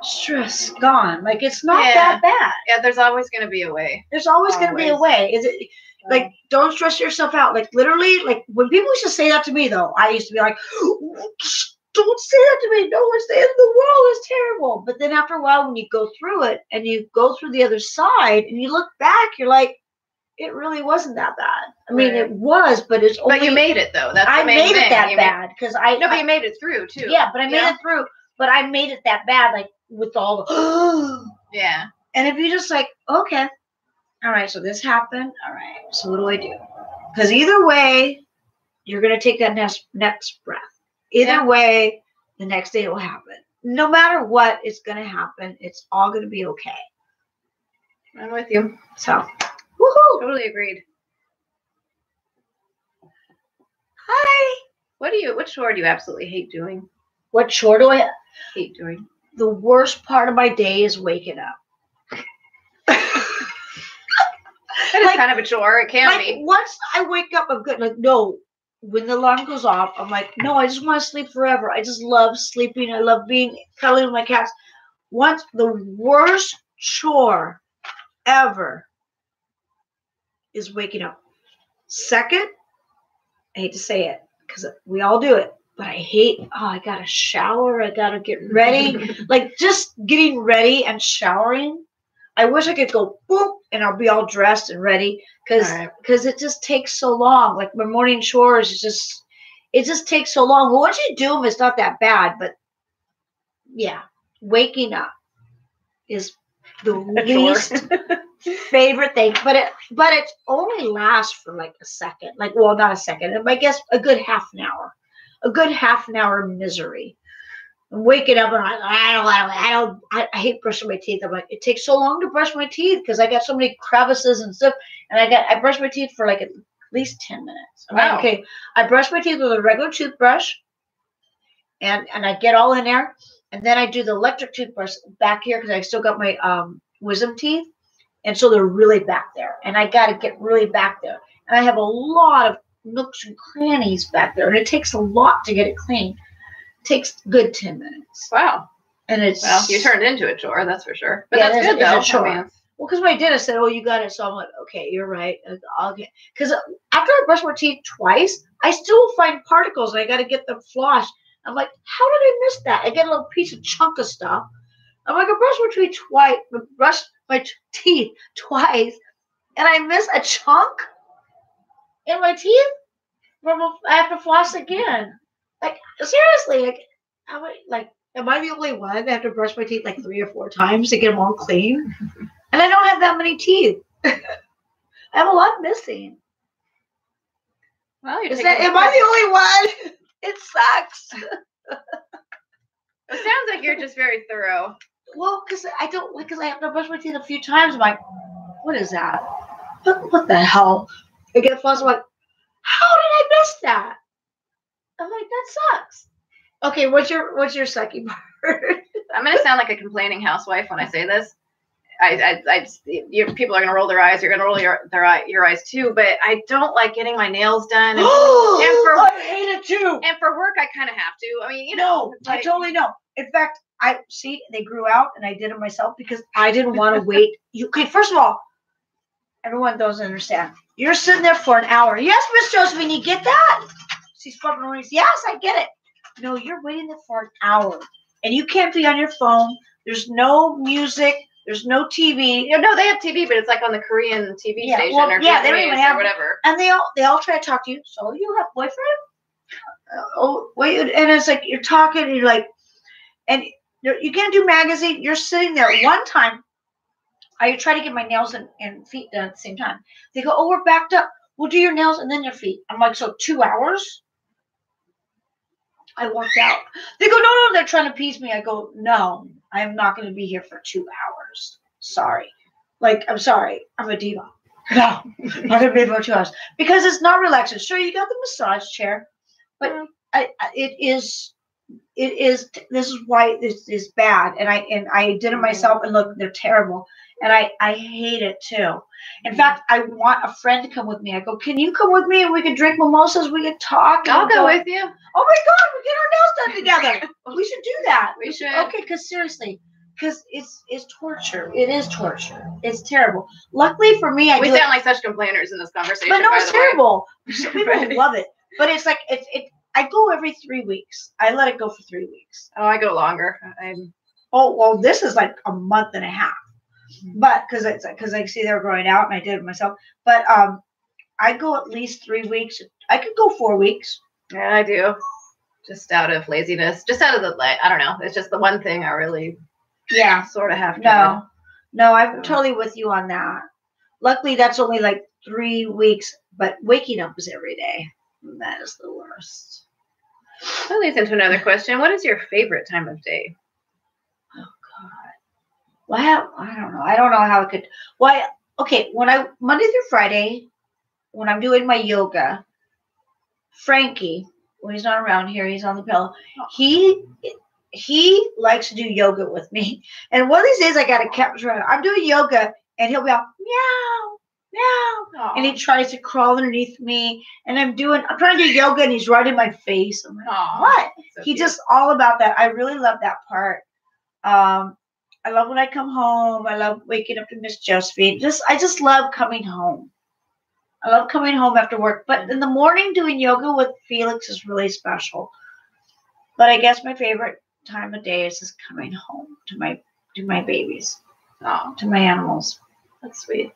Stress gone. Like it's not that bad. Yeah, there's always going to be a way. There's always going to be a way. Is it like don't stress yourself out? Like literally, like when people used to say that to me, though, I used to be like, "Don't say that to me. No one's saying the world is terrible." But then after a while, when you go through it and you go through the other side and you look back, you're like, it really wasn't that bad. I mean, it was, but it's only. But you made it though. That's I made it that bad because I. No, but you made it through too. Yeah, but I made it through. But I made it that bad, like with all the. Yeah. And if you just like, okay, all right, so this happened. All right, so what do I do? Because either way, you're gonna take that next breath. Either way, the next day it will happen. No matter what, it's gonna happen. It's all gonna be okay. I'm with you. So, woohoo! Totally agreed. Hi. What chore do you absolutely hate doing? What chore do I hate doing? The worst part of my day is waking up. That is kind of a chore. It can be. Once I wake up, I'm good. Like, no. When the alarm goes off, I'm like, no, I just want to sleep forever. I just love sleeping. I love being cuddling with my cats. Once the worst chore ever is waking up. Second, I hate to say it because we all do it, but I hate, I got to shower. I got to get ready. Like just getting ready and showering. I wish I could go boop and I'll be all dressed and ready because it just takes so long. Like my morning chores, it just takes so long. Well, once you do them, it's not that bad. But yeah, waking up is the least favorite thing. But it only lasts for like a second. Like, well, not a second. I guess a good half an hour. A good half an hour misery. I'm waking up and I hate brushing my teeth. I'm like, it takes so long to brush my teeth because I got so many crevices and stuff. And I brush my teeth for like at least 10 minutes. I'm like, okay, I brush my teeth with a regular toothbrush and I get all in there. And then I do the electric toothbrush back here because I still got my wisdom teeth. And so they're really back there. And I got to get really back there. And I have a lot of nooks and crannies back there. And it takes a lot to get it clean. Takes good 10 minutes. Wow. And it's you turned into a chore, that's for sure. But that's good though. It's a chore. Well, because my dentist said, "Oh, you got it." So I'm like, "Okay, you're right. I'll get." Because after I brush my teeth twice, I still find particles, and I got to get them flushed. I'm like, "How did I miss that?" I get a little chunk of stuff. I'm like, I brushed my teeth twice, and I miss a chunk in my teeth. I have to floss again. Like, seriously, am I the only one that have to brush my teeth like 3 or 4 times to get them all clean? And I don't have that many teeth. I have a lot missing. Well, am I the only one? It sucks. It sounds like you're just very thorough. Well, because I have to brush my teeth a few times. I'm like, what is that? What the hell? I get floss. I'm like, how did I miss that? I'm like, that sucks. Okay, what's your sucky part? I'm gonna sound like a complaining housewife when I say this. people are gonna roll their eyes. You're gonna roll your eyes too. But I don't like getting my nails done. I hate it too. And for work, I kind of have to. I mean, I totally know. In fact, they grew out, and I did it myself because I didn't want to wait. Okay, first of all, everyone doesn't understand. You're sitting there for an hour. Yes, Miss Josephine, you get that? She's fucking noise. Yes, I get it. No, you're waiting there for an hour, and you can't be on your phone. There's no music. There's no TV. No, they have TV, but it's like on the Korean TV station or they don't even have or whatever. And they all try to talk to you. So you have a boyfriend? And it's like you're talking, and you're like, and you can't do magazine. You're sitting there. One time, I try to get my nails and feet done at the same time. They go, "Oh, we're backed up. We'll do your nails and then your feet." I'm like, "So 2 hours?" I walked out. They go, no, they're trying to appease me. I go, "No, I'm not going to be here for 2 hours. Sorry. I'm sorry. I'm a diva. No, I'm not going to be here for 2 hours." Because it's not relaxing. Sure, you got the massage chair, but this is why this is bad. And I did it myself, and look, they're terrible. And I hate it too. In fact, I want a friend to come with me. I go, "Can you come with me and we can drink mimosas? We can talk." I'll go with you. Oh my God, we get our nails done together. We should do that. We should. Okay, because seriously, because it's torture. It is torture. It's terrible. Luckily for me, we sound like such complainers in this conversation. But no, it's terrible. Some people love it. But it's like I go every 3 weeks. I let it go for 3 weeks. Oh, I go longer. Oh well, this is like a month and a half. But because I see they're growing out, and I did it myself. But I go at least 3 weeks. I could go 4 weeks. Yeah, I do. Just out of laziness. Just out of I don't know. It's just the one thing I really sort of have to. No, I'm totally with you on that. Luckily, that's only like 3 weeks. But waking up is every day. That is the worst. That leads into another question. What is your favorite time of day? Well, I don't know. I don't know how it could. Why? Okay, Monday through Friday, when I'm doing my yoga, Frankie, when he's not around here, he's on the pillow. He likes to do yoga with me. And one of these days, I got to capture him. I'm doing yoga, and he'll be all meow, meow, Aww. and he tries to crawl underneath me. And I'm trying to do yoga, and he's right in my face. I'm like, what? So he just all about that. I really love that part. I love when I come home. I love waking up to Miss Josephine. I just love coming home. I love coming home after work. But in the morning, doing yoga with Felix is really special. But I guess my favorite time of day is just coming home to my babies, to my animals. That's sweet.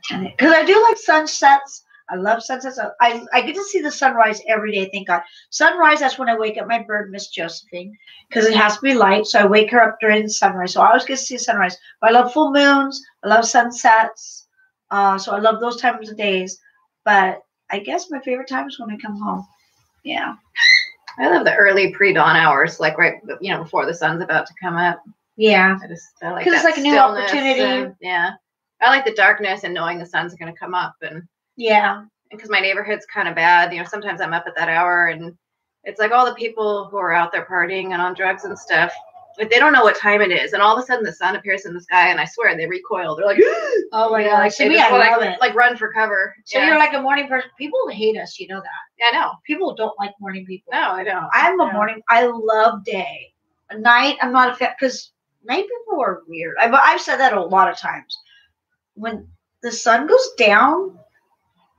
Because I do like sunsets. I love sunsets. I get to see the sunrise every day, thank God. Sunrise, that's when I wake up my bird, Miss Josephine, because it has to be light. So I wake her up during the sunrise. So I always get to see sunrise. But I love full moons. I love sunsets. So I love those times of days. But I guess my favorite time is when I come home. Yeah. I love the early pre-dawn hours, like right, before the sun's about to come up. Yeah. I like because it's like a new opportunity. I like the darkness and knowing the sun's going to come up and. Yeah. Because my neighborhood's kind of bad. Sometimes I'm up at that hour and it's like all the people who are out there partying and on drugs and stuff, like they don't know what time it is. And all of a sudden the sun appears in the sky and I swear they recoil. They're like, oh my God. Like, I love it. Like run for cover. So you're like a morning person. People hate us. You know that. Yeah, I know. People don't like morning people. No, I don't. I'm a morning. I love day. Night, I'm not a fan because night people are weird. I've said that a lot of times. When the sun goes down,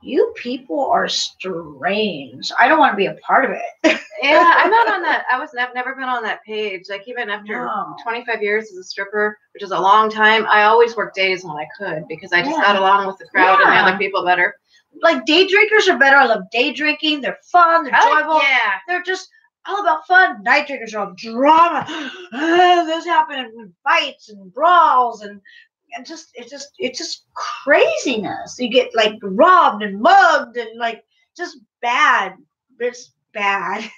you people are strange. I don't want to be a part of it. Yeah, I'm not on that. I've never been on that page. Like even after 25 years as a stripper, which is a long time, I always worked days when I could because I just got along with the crowd and the other people better. Like day drinkers are better. I love day drinking. They're fun. They're joyful. Yeah. They're just all about fun. Night drinkers are all drama. This happened and fights and brawls and it's just craziness. You get like robbed and mugged and like just bad. It's bad.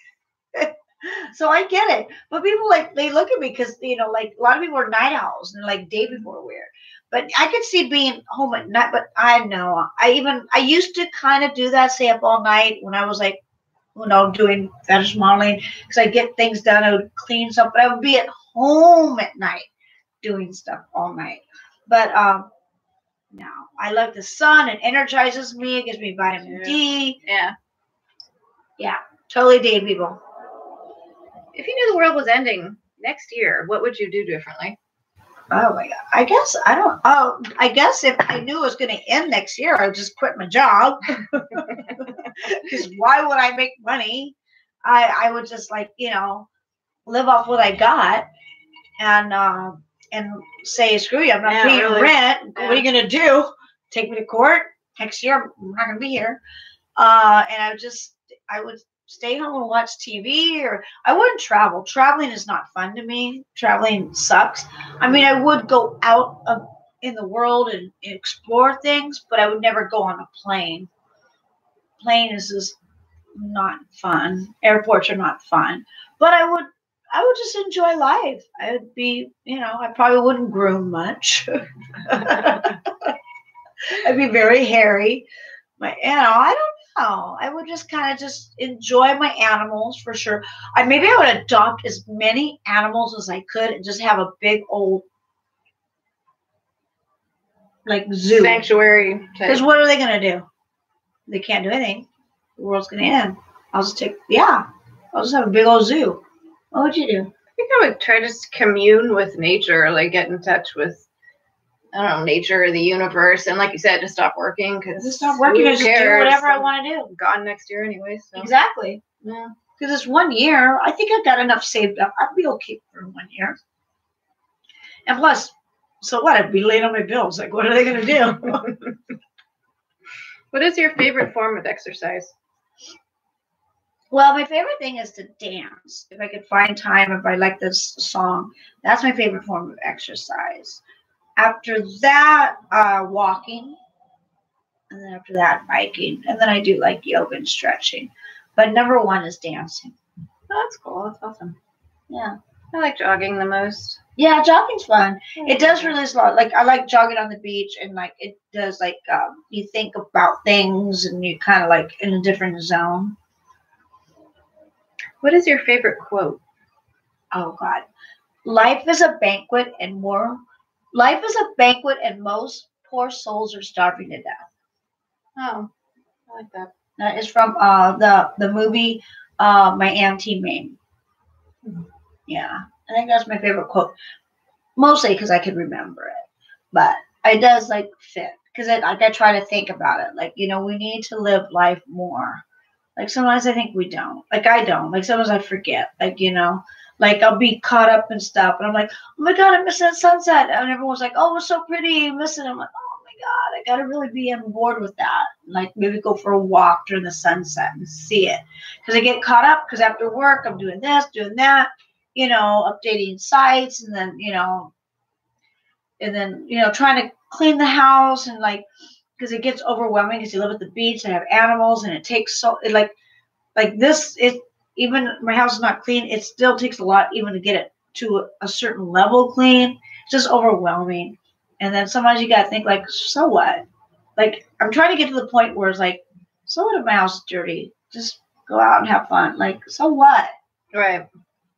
So I get it. But people they look at me because like a lot of people are night owls and like day before weird. But I could see being home at night. But I know I used to kind of do that, stay up all night when I was like doing fetish modeling because I get things done. I would clean stuff, but I would be at home at night doing stuff all night. But no, I love the sun. It energizes me. It gives me vitamin D. Yeah. Yeah, totally dig people. If you knew the world was ending next year, what would you do differently? Oh my God. I guess I don't. Oh, I guess if I knew it was going to end next year, I'd just quit my job. Because why would I make money? I would just like, you know, live off what I got and say, screw you, I'm not paying rent. Yeah. What are you going to do? Take me to court? Next year, I'm not going to be here. And I would stay home and watch TV, or I wouldn't travel. Traveling is not fun to me. Traveling sucks. I mean, I would go out in the world and explore things, but I would never go on a plane. Plane is just not fun. Airports are not fun. But I would just enjoy life. I would be, you know, I probably wouldn't groom much. I'd be very hairy. I don't know. I would just kind of just enjoy my animals for sure. Maybe I would adopt as many animals as I could and just have a big old like zoo. Sanctuary. Because what are they going to do? They can't do anything. The world's going to end. I'll just have a big old zoo. What would you do? I think I would try to commune with nature, like get in touch with, I don't know, nature or the universe. And like you said, just stop working. Just stop working and just do whatever I want to do. Gone next year anyway. So. Exactly. Yeah. Because it's 1 year. I think I've got enough saved up. I'd be okay for 1 year. And plus, so what? I'd be late on my bills. Like, what are they going to do? What is your favorite form of exercise? Well, my favorite thing is to dance. If I could find time, if I like this song, that's my favorite form of exercise. After that, walking. And then after that, biking. And then I do like yoga and stretching. But number one is dancing. Oh, that's cool. That's awesome. Yeah. I like jogging the most. Yeah, jogging's fun. It does release a lot. Like, I like jogging on the beach, and like it does, like, you think about things and you kind of like in a different zone. What is your favorite quote? Oh God. Life is a banquet and most poor souls are starving to death. Oh, I like that. That is from the movie My Auntie Mame. Mm-hmm. Yeah. I think that's my favorite quote. Mostly because I can remember it. But it does like fit. Because I try to think about it. Like, you know, we need to live life more. Like sometimes I think we don't. Like I don't. Like sometimes I forget. Like, you know, like I'll be caught up in stuff. And I'm like, oh my God, I'm missing that sunset. And everyone's like, oh, it's so pretty. I'm missing it. I'm like, oh my God, I got to really be on board with that. Like maybe go for a walk during the sunset and see it. Because I get caught up because after work, I'm doing this, doing that. You know, updating sites, and then, you know, trying to clean the house, and like, because it gets overwhelming because you live at the beach and have animals, and it takes like this, even my house is not clean. It still takes a lot even to get it to a certain level clean. It's just overwhelming. And then sometimes you got to think like, so what? Like, I'm trying to get to the point where it's like, so what if my house is dirty? Just go out and have fun. Like, so what? Right.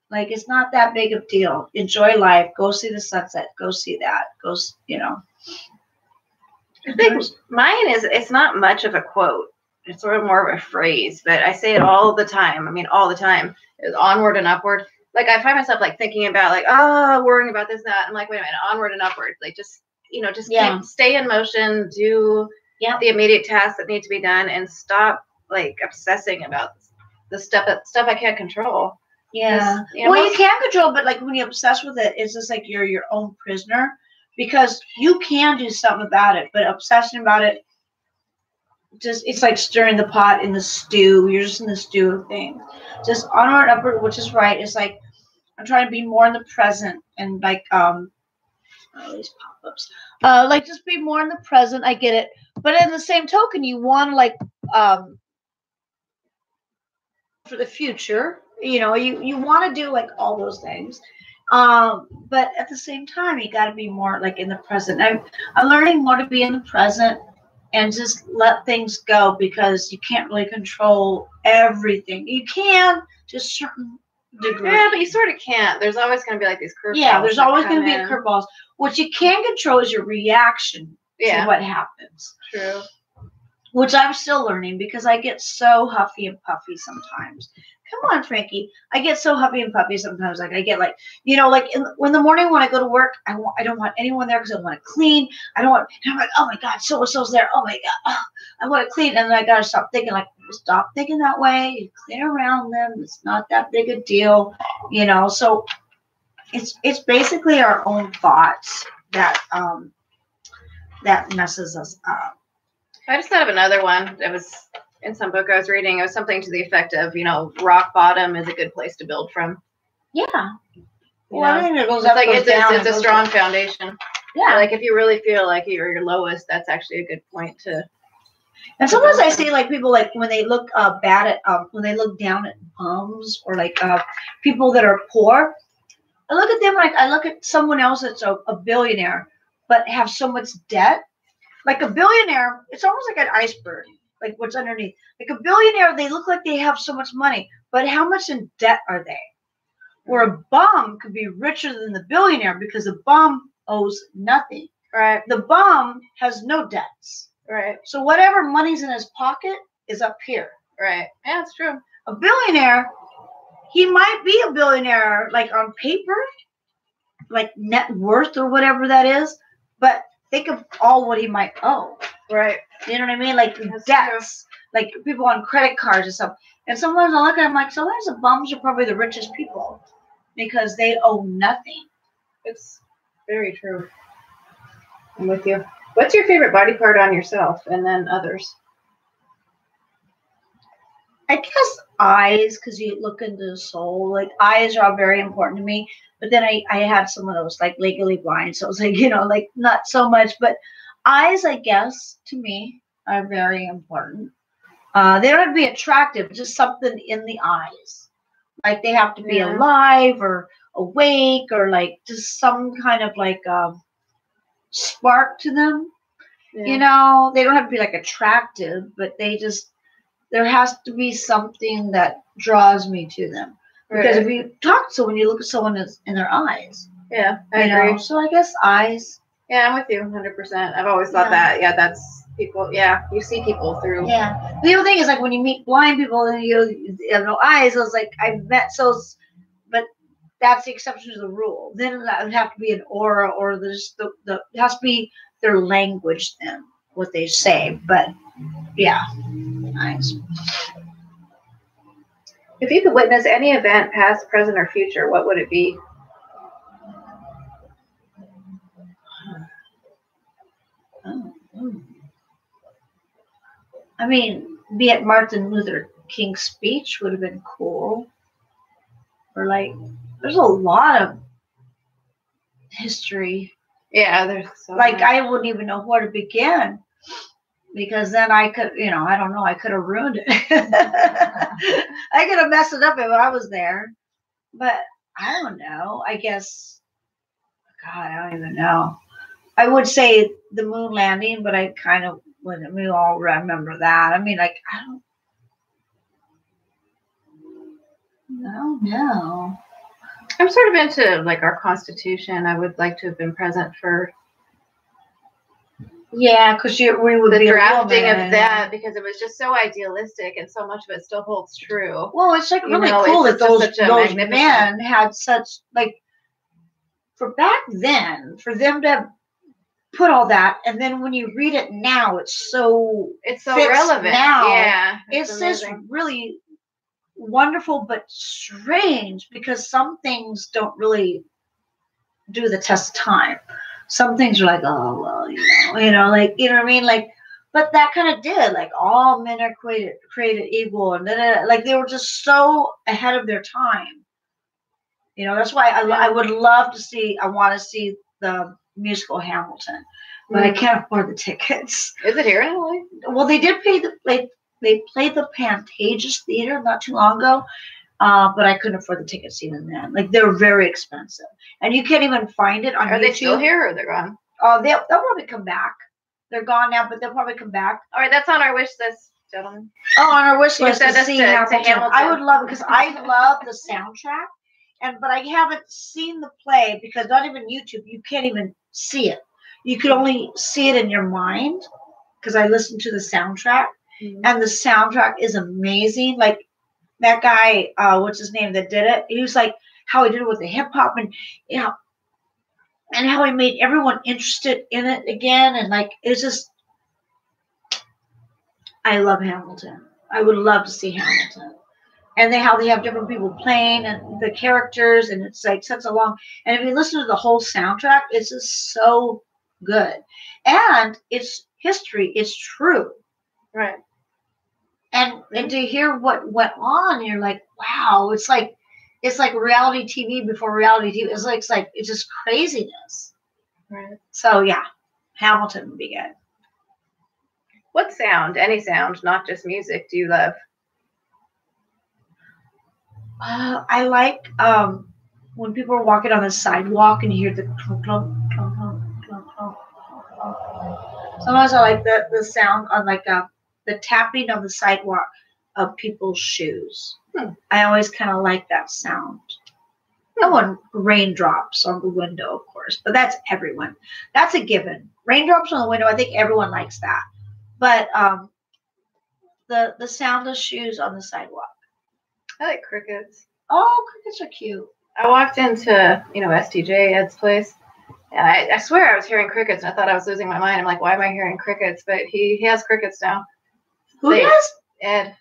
Like, it's not that big of a deal. Enjoy life. Go see the sunset. Go see that. Go, you know. I think mine is, it's not much of a quote. It's sort of more of a phrase, but I say it all the time. I mean, all the time. It's onward and upward. Like, I find myself, like, thinking about, like, worrying about this, that. I'm like, wait a minute, onward and upward. Like, just, you know, just stay in motion, do the immediate tasks that need to be done, and stop, like, obsessing about the stuff I can't control. Yeah. You know, well, you can control, but like when you obsess with it, it's just like you're your own prisoner, because you can do something about it, but obsessing about it, just, it's like stirring the pot in the stew. You're just in the stew of things. Just onward, upward, which is right. It's like I'm trying to be more in the present, and like these pop-ups. Like just be more in the present. I get it, but in the same token, you want to like for the future. You know, you want to do like all those things, but at the same time, you got to be more like in the present. I'm learning more to be in the present and just let things go, because you can't really control everything. You can to a certain degree. Yeah, but you sort of can't. There's always going to be like these curveballs. Yeah, there's always going to be curveballs. What you can control is your reaction to what happens. True. Which I'm still learning because I get so huffy and puffy sometimes. Come on, Frankie. I get so huffy and puffy sometimes. Like I get like, you know, like in the morning when I go to work, I don't want anyone there because I want to clean. I don't want. And I'm like, oh my God, so and so's there. Oh my God, oh, I want to clean. And then I gotta stop thinking. Like, stop thinking that way. You clean around them. It's not that big a deal, you know. So it's basically our own thoughts that that messes us up. I just thought of another one. It was in some book I was reading. It was something to the effect of, you know, rock bottom is a good place to build from. Yeah. Well, I think it goes up, like it's a strong foundation. Yeah. Like if you really feel like you're your lowest, that's actually a good point to. And sometimes I see like people like when they look bad at when they look down at bums or like people that are poor. I look at them like I look at someone else that's a billionaire but have so much debt. Like a billionaire, it's almost like an iceberg, like what's underneath. Like a billionaire, they look like they have so much money, but how much in debt are they? Where a bum could be richer than the billionaire because the bum owes nothing. Right. The bum has no debts. Right. So whatever money's in his pocket is up here. Right. Yeah, that's true. A billionaire, he might be a billionaire like on paper, like net worth or whatever that is, but think of all what he might owe. Right. You know what I mean? Like debts, like people on credit cards and stuff. And sometimes I look at them like, sometimes the bums are probably the richest people because they owe nothing. It's very true. I'm with you. What's your favorite body part on yourself and then others? I guess eyes, because you look into the soul. Like eyes are all very important to me. But then I had some of those like legally blind. So it was like, you know, like not so much. But eyes, I guess, to me are very important. They don't have to be attractive, just something in the eyes. Like they have to be alive or awake or like just some kind of like spark to them. Yeah. You know, they don't have to be like attractive, but they just, there has to be something that draws me to them. Because if you talk to someone, you look at someone in their eyes. Yeah, I agree. So I guess eyes. Yeah, I'm with you 100%. I've always thought that. Yeah, that's people. Yeah, you see people through. Yeah. The other thing is like when you meet blind people and you have no eyes, I was like, I've met those, but that's the exception to the rule. Then that would have to be an aura or there's it has to be their language then, what they say. But yeah, eyes. If you could witness any event, past, present, or future, what would it be? I mean, be it Martin Luther King's speech would have been cool. Or like, there's a lot of history. Yeah, there's so like much. I wouldn't even know where to begin. Because then I could, you know, I don't know, I could have ruined it. I could have messed it up if I was there. But I don't know. I guess, God, I don't even know. I would say the moon landing, but I kind of wouldn't. We all remember that. I mean, like, I don't know. I'm sort of into, like, our Constitution. I would like to have been present for... Yeah, because we would be drafting of that because it was just so idealistic and so much of it still holds true. Well, it's like really cool that those men had such like for back then for them to put all that, and then when you read it now, it's so relevant now. Yeah, it's just really wonderful but strange because some things don't really do the test of time. Some things are like, oh, well, you know, like, you know what I mean? Like, but that kind of did, like, all men are created equal. And then, like, they were just so ahead of their time. You know, that's why I would love to see, I want to see the musical Hamilton, but I can't afford the tickets. Is it here in LA? Well, they did pay they played the Pantages Theater not too long ago. But I couldn't afford the tickets even then. Like they're very expensive, and you can't even find it on YouTube. Are they still here or they're gone? They'll probably come back. They're gone now, but they'll probably come back. All right, that's on our wish list gentlemen? Oh, on our wish You list said to this see to Hamilton. Hamilton. I would love it because I love the soundtrack, but I haven't seen the play because not even YouTube. You can't even see it. You could only see it in your mind because I listened to the soundtrack, and the soundtrack is amazing. Like that guy, what's his name that did it? He was like how he did it with the hip hop and and how he made everyone interested in it again, and like it's just. I love Hamilton. I would love to see Hamilton. And how they have different people playing and the characters, and it's like such a long. And if you listen to the whole soundtrack, it's just so good. And it's history. It's true. Right. And to hear what went on, you're like, wow. It's like reality TV before reality TV. It's like it's just craziness. Right. So yeah, Hamilton would be good. What sound, any sound, not just music, do you love? I like when people are walking on the sidewalk and you hear the clunk, clunk, clunk, clunk, clunk, clunk, clunk. Sometimes I like the sound on like the tapping on the sidewalk of people's shoes. I always kind of like that sound. No one raindrops on the window, of course, but that's everyone. That's a given. Raindrops on the window, I think everyone likes that. But the soundless shoes on the sidewalk. I like crickets. Oh, crickets are cute. I walked into, STJ, Ed's place, and I swear I was hearing crickets, and I thought I was losing my mind. I'm like, why am I hearing crickets? But he has crickets now. Who does? Ed.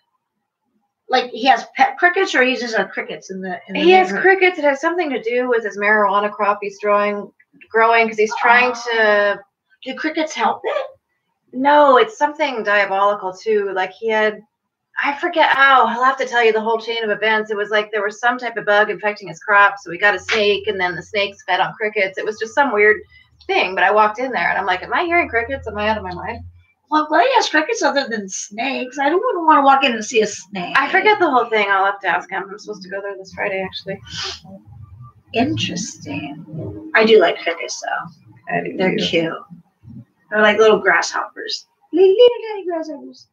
Like he has pet crickets, or he just has crickets in the He has crickets. It has something to do with his marijuana crop he's growing because he's trying to. Do crickets help it? No, it's something diabolical too. Like he had, I forget. Oh, I'll have to tell you the whole chain of events. It was like there was some type of bug infecting his crop, so we got a snake, and then the snakes fed on crickets. It was just some weird thing. But I walked in there, and I'm like, am I hearing crickets? Am I out of my mind? Well, I'm glad he has crickets other than snakes. I don't want to walk in and see a snake. I forget the whole thing. I'll have to ask him. I'm supposed to go there this Friday, actually. Interesting. I do like crickets, though. They're cute. They're like little grasshoppers. Little tiny grasshoppers.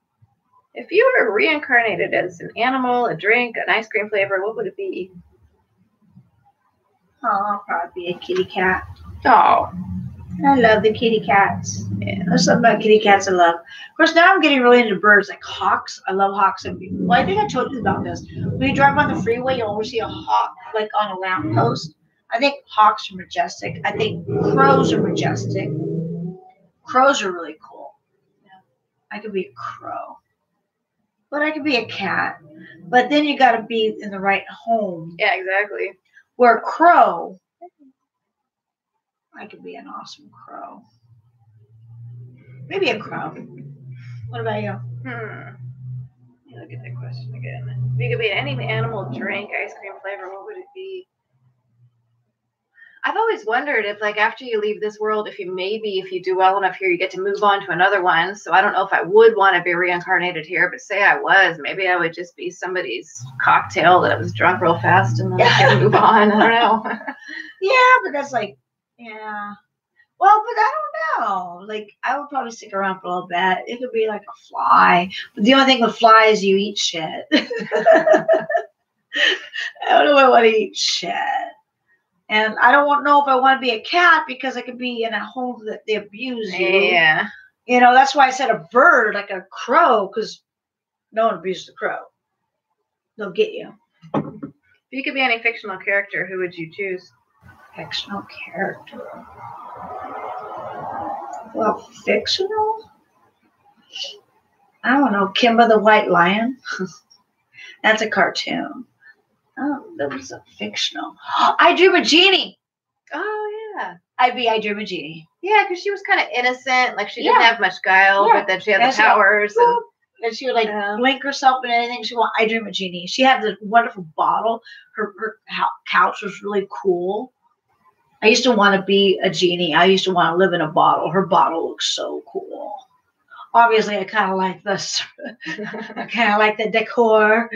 If you were reincarnated as an animal, a drink, an ice cream flavor, what would it be? Oh, I'll probably be a kitty cat. Oh. I love the kitty cats. Yeah. There's something about kitty cats I love. Of course, now I'm getting really into birds, like hawks. I love hawks. Well, I think I told you about this. When you drive on the freeway, you'll always see a hawk, like on a lamppost. I think hawks are majestic. I think crows are majestic. Crows are really cool. Yeah. I could be a crow. But I could be a cat. But then you got to be in the right home. Yeah, exactly. Where a crow, I could be an awesome crow. Maybe a crow. What about you? Let me look at that question again. If you could be any animal, drink, ice cream flavor, what would it be? I've always wondered if, like, after you leave this world, if you do well enough here, you get to move on to another one. So I don't know if I would want to be reincarnated here, but say I was, maybe I would just be somebody's cocktail that was drunk real fast and then I could move on. I don't know. Yeah, but that's like, yeah. Well, but I don't know. Like, I would probably stick around for a little bit. It could be like a fly. But the only thing with flies, you eat shit. I don't know if I want to eat shit. And I don't know if I want to be a cat because I could be in a home that they abuse you. Yeah. That's why I said a bird, like a crow, because no one abuses a crow. They'll get you. If you could be any fictional character, who would you choose? Fictional character. Well, fictional? I don't know. Kimba the White Lion. That's a cartoon. Oh, that was a fictional. I Dream a Genie. Oh, yeah. I Dream a Genie. Yeah, because she was kind of innocent. Like, she didn't have much guile, but then she had the powers. And she would, like, blink herself and anything she wanted. I Dream a Genie. She had this wonderful bottle. Her couch was really cool. I used to want to be a genie. I used to want to live in a bottle. Her bottle looks so cool. Obviously, I kind of like this. I kind of like the decor.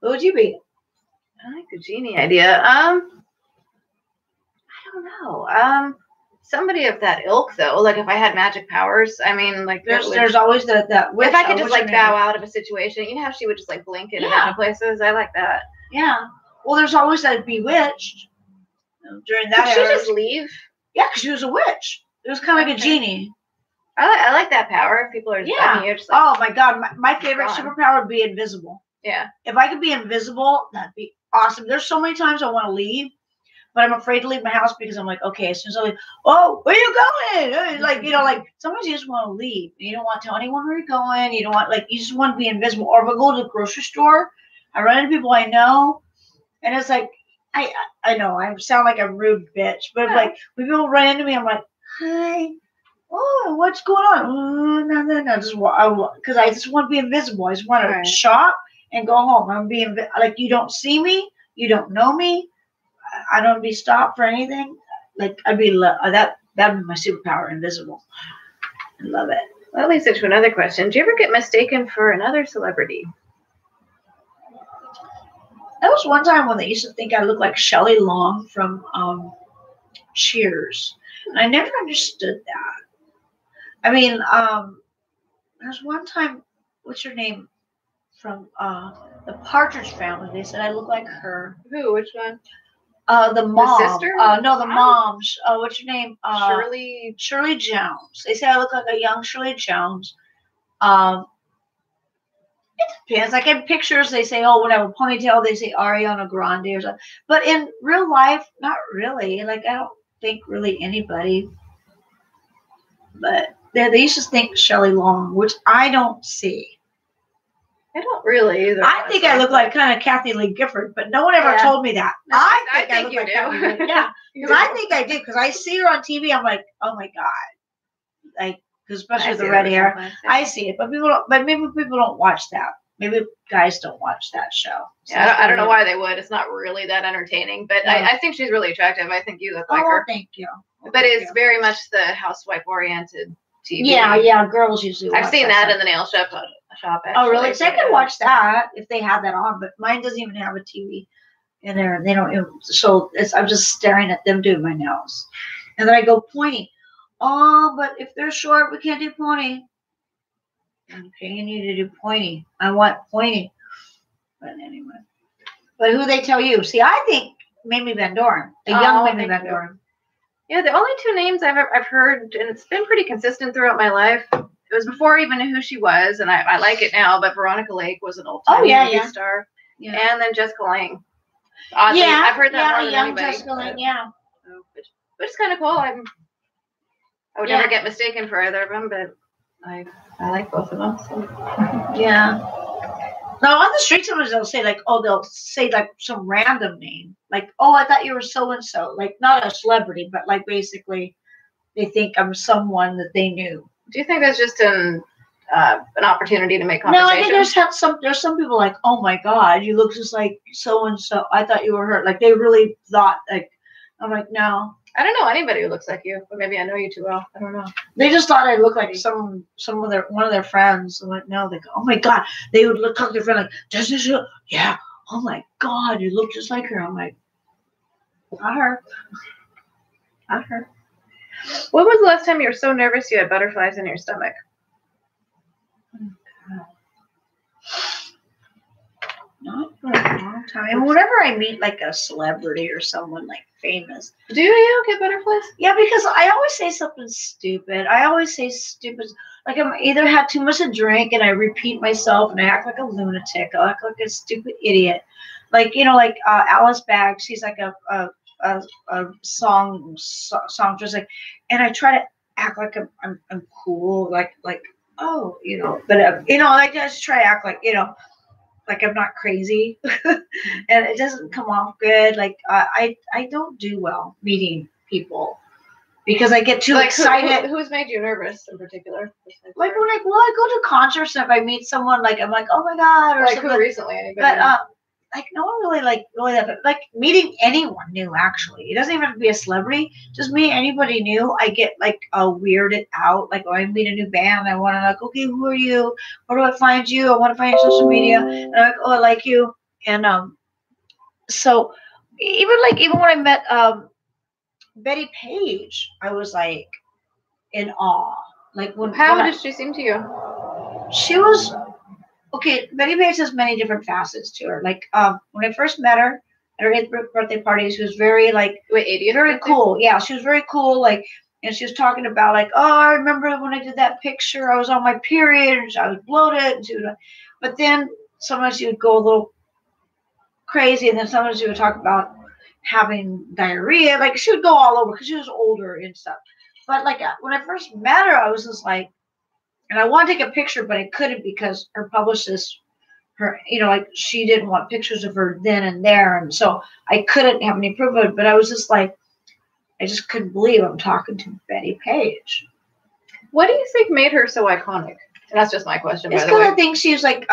Who would you be? I like the genie idea. I don't know. somebody of that ilk, though. Like if I had magic powers, I mean, like there's always that witch. If I could just like bow out of a situation, you know how she would just like blink in different places. I like that. Yeah. Well, there's always that bewitched during that. Could she just leave? Yeah, because she was a witch. It was kind of like a genie. I like that power. If people are you're just like, oh my god, my favorite superpower would be invisible. Yeah. If I could be invisible, that'd be awesome. There's so many times I want to leave, but I'm afraid to leave my house because I'm like, okay, as soon as I leave, oh, where you going? Like, you know, like sometimes you just want to leave. You don't want to tell anyone where you're going. You don't want, like, you just want to be invisible. Or if I go to the grocery store, I run into people I know, and it's like, I know I sound like a rude bitch, but like when people run into me, I'm like, hi. Oh, what's going on? No. Just because I just want to be invisible. I just want to shop and go home. I'm being like, you don't see me, you don't know me. I don't be stopped for anything. Like I'd be that'd be my superpower, invisible. I love it. Well, that leads into another question. Do you ever get mistaken for another celebrity? That was one time when they used to think I looked like Shelley Long from Cheers. And I never understood that. I mean, there's one time, what's her name? From the Partridge Family. They said I look like her. Who? Which one? The mom. The sister? No, the mom. What's her name? Shirley Jones. They say I look like a young Shirley Jones. It depends. Like in pictures, they say, oh, whatever, ponytail, they say Ariana Grande or something. But in real life, not really. Like, I don't think really anybody. But they used to think Shelley Long, which I don't see. I don't really either. I think I look like kind of Kathy Lee Gifford, but no one ever told me that. No, I think I look you like do. Kathy Lee. Yeah, because I think I do. Because I see her on TV, I'm like, oh my god, like, cause especially with the red hair, I see it. But people don't. But maybe people don't watch that. Maybe guys don't watch that show. So yeah, I don't know why they would. It's not really that entertaining, but I think she's really attractive. I think you look like her. Thank you. But it's very much the housewife-oriented TV. Yeah, girls usually. I've seen that in the nail shop. Actually. Oh, really? So I can watch that if they have that on, but mine doesn't even have a TV in there. They don't even, so I'm just staring at them doing my nails. And then I go pointy. Oh, but if they're short, we can't do pointy. Okay, you need to do pointy. I want pointy. But anyway. But who they tell you? See, I think Mamie Van Doren. The young Mamie Van Doren. Yeah, the only two names I've heard, and it's been pretty consistent throughout my life. It was before I even knew who she was, and I like it now, but Veronica Lake was an old-time movie star. Yeah. And then Jessica Lange. Oddly, I've heard that more than anybody. Jessica Lange, yeah. Which is kind of cool. I would never get mistaken for either of them, but I like both of them. So. Yeah. Now, on the street, sometimes they'll say, like, some random name. Like, oh, I thought you were so-and-so. Like, not a celebrity, but, like, basically, they think I'm someone that they knew. Do you think that's just an opportunity to make conversation? No, I think there's some people like, oh my god, you look just like so and so. I thought you were her. Like they really thought like, I'm like, no. I don't know anybody who looks like you, but maybe I know you too well. I don't know. They just thought I looked like one of their friends. I'm like, no. They go, oh my god. They would look like their friend like, does this look? Yeah. Oh my god, you look just like her. I'm like, not her. Not her. When was the last time you were so nervous you had butterflies in your stomach? Not for a long time. And whenever I meet like a celebrity or someone like famous. Do you get butterflies? Yeah, because I always say something stupid. I always say stupid. Like I'm either had too much to drink and I repeat myself and I act like a lunatic. I act like a stupid idiot. Like, you know, like Alice Baggs, she's like a songstress, like, and I try to act like I'm cool, like oh, you know, but you know, I just try to act like, you know, like I'm not crazy, and it doesn't come off good. Like I don't do well meeting people because I get too excited. Who's made you nervous in particular? Like when I go to concerts and if I meet someone, like I'm like, oh my god, or like something. Who recently? Anybody? But like no one really like meeting anyone new. Actually, it doesn't even have to be a celebrity. Just meet anybody new. I get like weirded out. Like when I meet a new band, I want to like, okay, who are you? Where do I find you? I want to find your social media. And I'm like, oh, I like you. And so even when I met Betty Page, I was like in awe. Like How did she seem to you? She was okay. Betty Page has many different facets to her. Like when I first met her at her 8th birthday party, she was very like 80th very birthday? cool. Yeah, she was very cool. Like, and she was talking about like, oh, I remember when I did that picture, I was on my period and I was bloated. And she was, but then sometimes she would go a little crazy, and then sometimes she would talk about having diarrhea. Like she would go all over because she was older and stuff. But like when I first met her, I was just like, and I wanted to take a picture, but I couldn't because her publicist, her, like she didn't want pictures of her then and there, and so I couldn't have any proof of it. But I was just like, I just couldn't believe I'm talking to Betty Page. What do you think made her so iconic? And that's just my question. It's because I think she's like,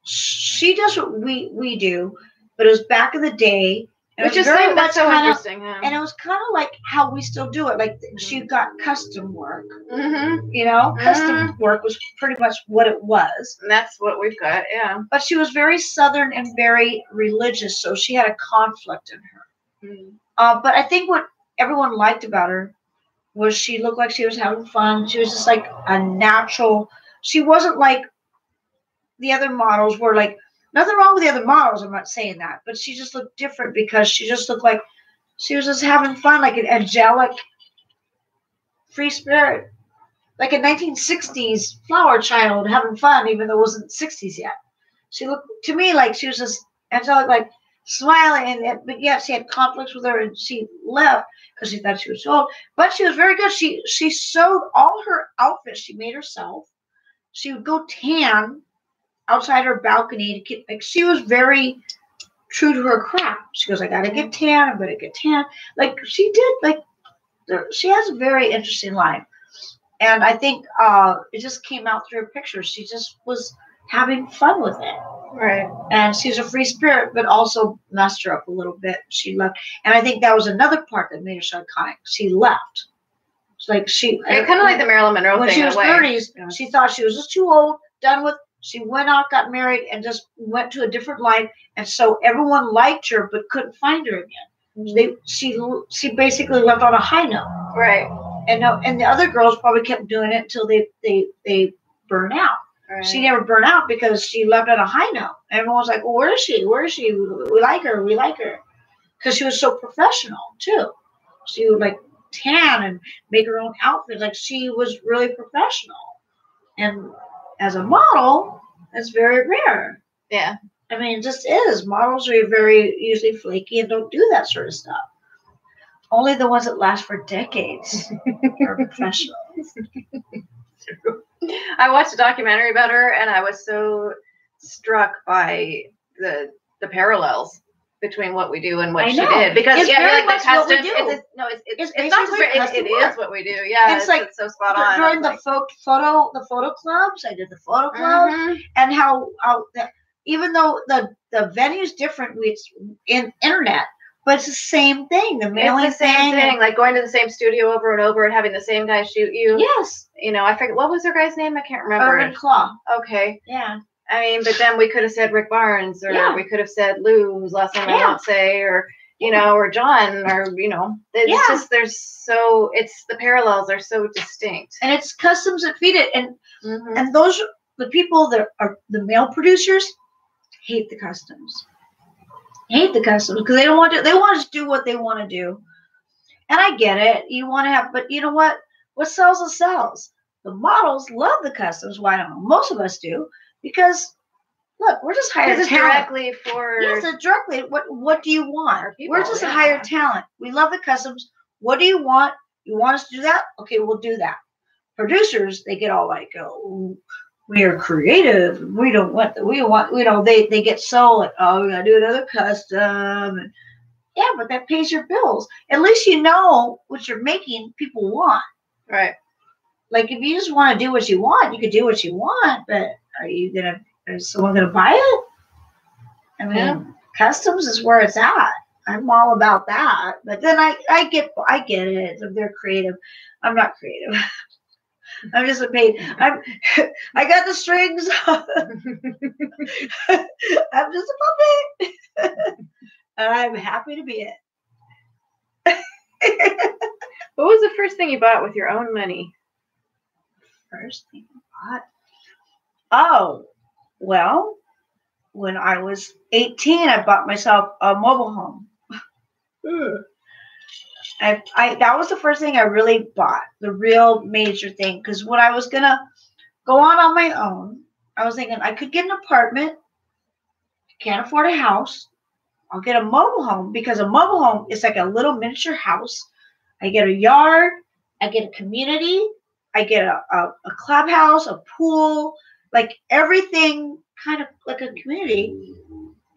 she does what we do, but it was back in the day. And which is very much so interesting. Yeah. And it was kind of like how we still do it. Like she got custom work. Mm-hmm. Custom work was pretty much what it was. And that's what we've got, yeah. But she was very Southern and very religious, so she had a conflict in her. Mm. But I think what everyone liked about her was she looked like she was having fun. She was just like a natural. She wasn't like the other models were like. Nothing wrong with the other models, I'm not saying that, but she just looked different because she just looked like she was just having fun, like an angelic, free spirit, like a 1960s flower child having fun, even though it wasn't 60s yet. She looked to me like she was just angelic, like smiling, but yet she had conflicts with her, and she left because she thought she was old. But she was very good. She sewed all her outfits. She made herself. She would go tan outside her balcony to get, like, she was very true to her craft. She goes, I gotta get tan, I'm gonna get tan. Like she did, like she has a very interesting life. And I think it just came out through her pictures. She just was having fun with it. Right. And she's a free spirit, but also messed her up a little bit. She left. And I think that was another part that made her so iconic. She left. It's like kind of like the Marilyn Monroe when thing. When she was 30s, she thought she was just too old, done with. She went out, got married, and just went to a different life. And so everyone liked her, but couldn't find her again. She basically left on a high note. Right. And the other girls probably kept doing it until they burn out. Right. She never burned out because she left on a high note. Everyone was like, well, where is she? Where is she? We like her. We like her. Because she was so professional, too. She would, like, tan and make her own outfit. Like, she was really professional. And as a model, it's very rare. Yeah. I mean, it just is. Models are very usually flaky and don't do that sort of stuff. Only the ones that last for decades are professionals. I watched a documentary about her, and I was so struck by the parallels between what we do and what she did. Because it's very much what we do. It's not just it is what we do. Yeah, it's like so spot on. During the photo clubs, I did the photo clubs, and how even though the venue's different, it's in internet. But it's the same thing. The mailing it's the same thing. Like going to the same studio over and over and having the same guy shoot you. Yes. I forget, what was their guy's name? I can't remember. Urban Claw. Okay. Yeah. I mean, but then we could have said Rick Barnes, or we could have said Lou, whose last name I won't say, or or John, or it's just it's the parallels are so distinct. And it's customs that feed it, and the people that are the male producers hate the customs. Hate the customs because they don't want to. They want to do what they want to do, and I get it. You want to have, but you know what? What sells is sells. The models love the customs. Why don't most of us do? Because look, we're just hired talent. Directly for it's directly. What do you want? We're just a hired talent. We love the customs. What do you want? You want us to do that? Okay, we'll do that. Producers, they get all like, oh, we are creative. We don't want. They get so like, oh, we gotta do another custom. And, yeah, but that pays your bills. At least you know what you're making. People want. Right. Like if you just want to do what you want, you could do what you want. But is someone gonna buy it? I mean, customs is where it's at. I'm all about that. But then I get it. If they're creative, I'm not creative. I'm just a paid. I got the strings. I'm just a puppet. And I'm happy to be it. What was the first thing you bought with your own money? First thing I bought? Oh, well, when I was 18, I bought myself a mobile home. That was the first thing I really bought, the real major thing. Because when I was gonna go on my own, I was thinking I could get an apartment. Can't afford a house. I'll get a mobile home, because a mobile home is like a little miniature house. I get a yard. I get a community. I get a clubhouse, a pool, like everything kind of like a community.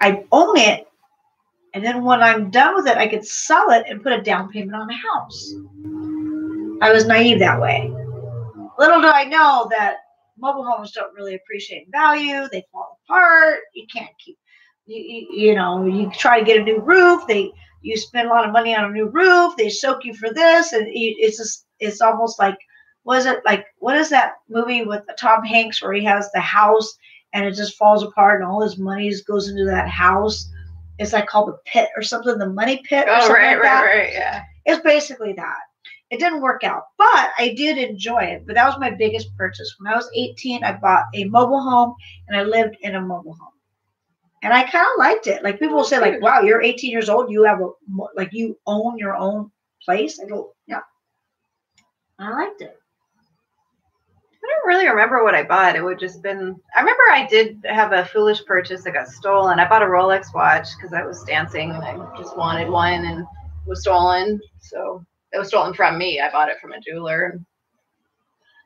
I own it. And then when I'm done with it, I could sell it and put a down payment on a house. I was naive that way. Little do I know that mobile homes don't really appreciate value. They fall apart. You can't keep, you know, you try to get a new roof. You spend a lot of money on a new roof. They soak you for this. And it's almost like, what is that movie with Tom Hanks where he has the house and it just falls apart and all his money goes into that house? It's like called the pit or something, the money pit or something like that. Right, yeah. It's basically that. It didn't work out, but I did enjoy it. But that was my biggest purchase. When I was 18, I bought a mobile home, and I lived in a mobile home. And I kind of liked it. Like, people will say, like, wow, you're 18 years old, you have you own your own place? I go, yeah. I liked it. I don't really remember what I bought. It would just been, I remember I did have a foolish purchase that got stolen. I bought a Rolex watch because I was dancing and I just wanted one, and it was stolen. So it was stolen from me. I bought it from a jeweler.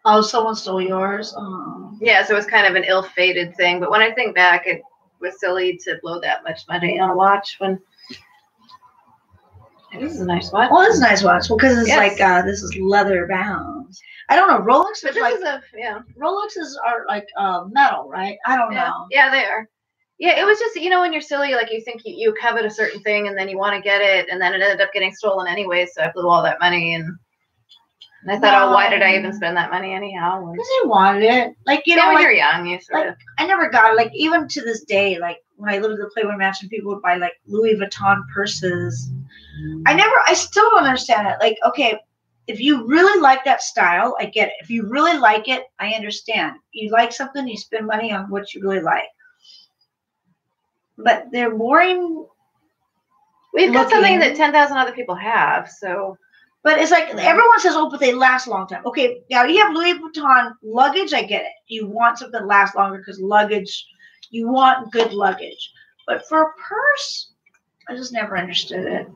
Oh, someone stole yours? Oh. Yeah, so it was kind of an ill-fated thing. But when I think back, it was silly to blow that much money on a watch when this is a nice watch. Well, it's a nice watch. Well, because it's like this is leather bound. I don't know. Rolex is like Rolexes are like metal, right? I don't know. Yeah, they are. Yeah, it was just, you know, when you're silly, like you think you covet a certain thing and then you want to get it, and then it ended up getting stolen anyway. So I blew all that money, and I thought, oh, why did I even spend that money anyhow? Because I wanted it. Like, you know, when like, you're young, you sort of. I never got it. Like, even to this day, like when I lived at the Playboy Mansion, people would buy like Louis Vuitton purses. I still don't understand it. Like, okay, if you really like that style, I get it. If you really like it, I understand. You like something, you spend money on what you really like. But they're boring. We've got something that 10,000 other people have, so. But it's like everyone says, oh, but they last a long time. Okay, now you have Louis Vuitton luggage. I get it. You want something that lasts longer because luggage, you want good luggage. But for a purse, I just never understood it.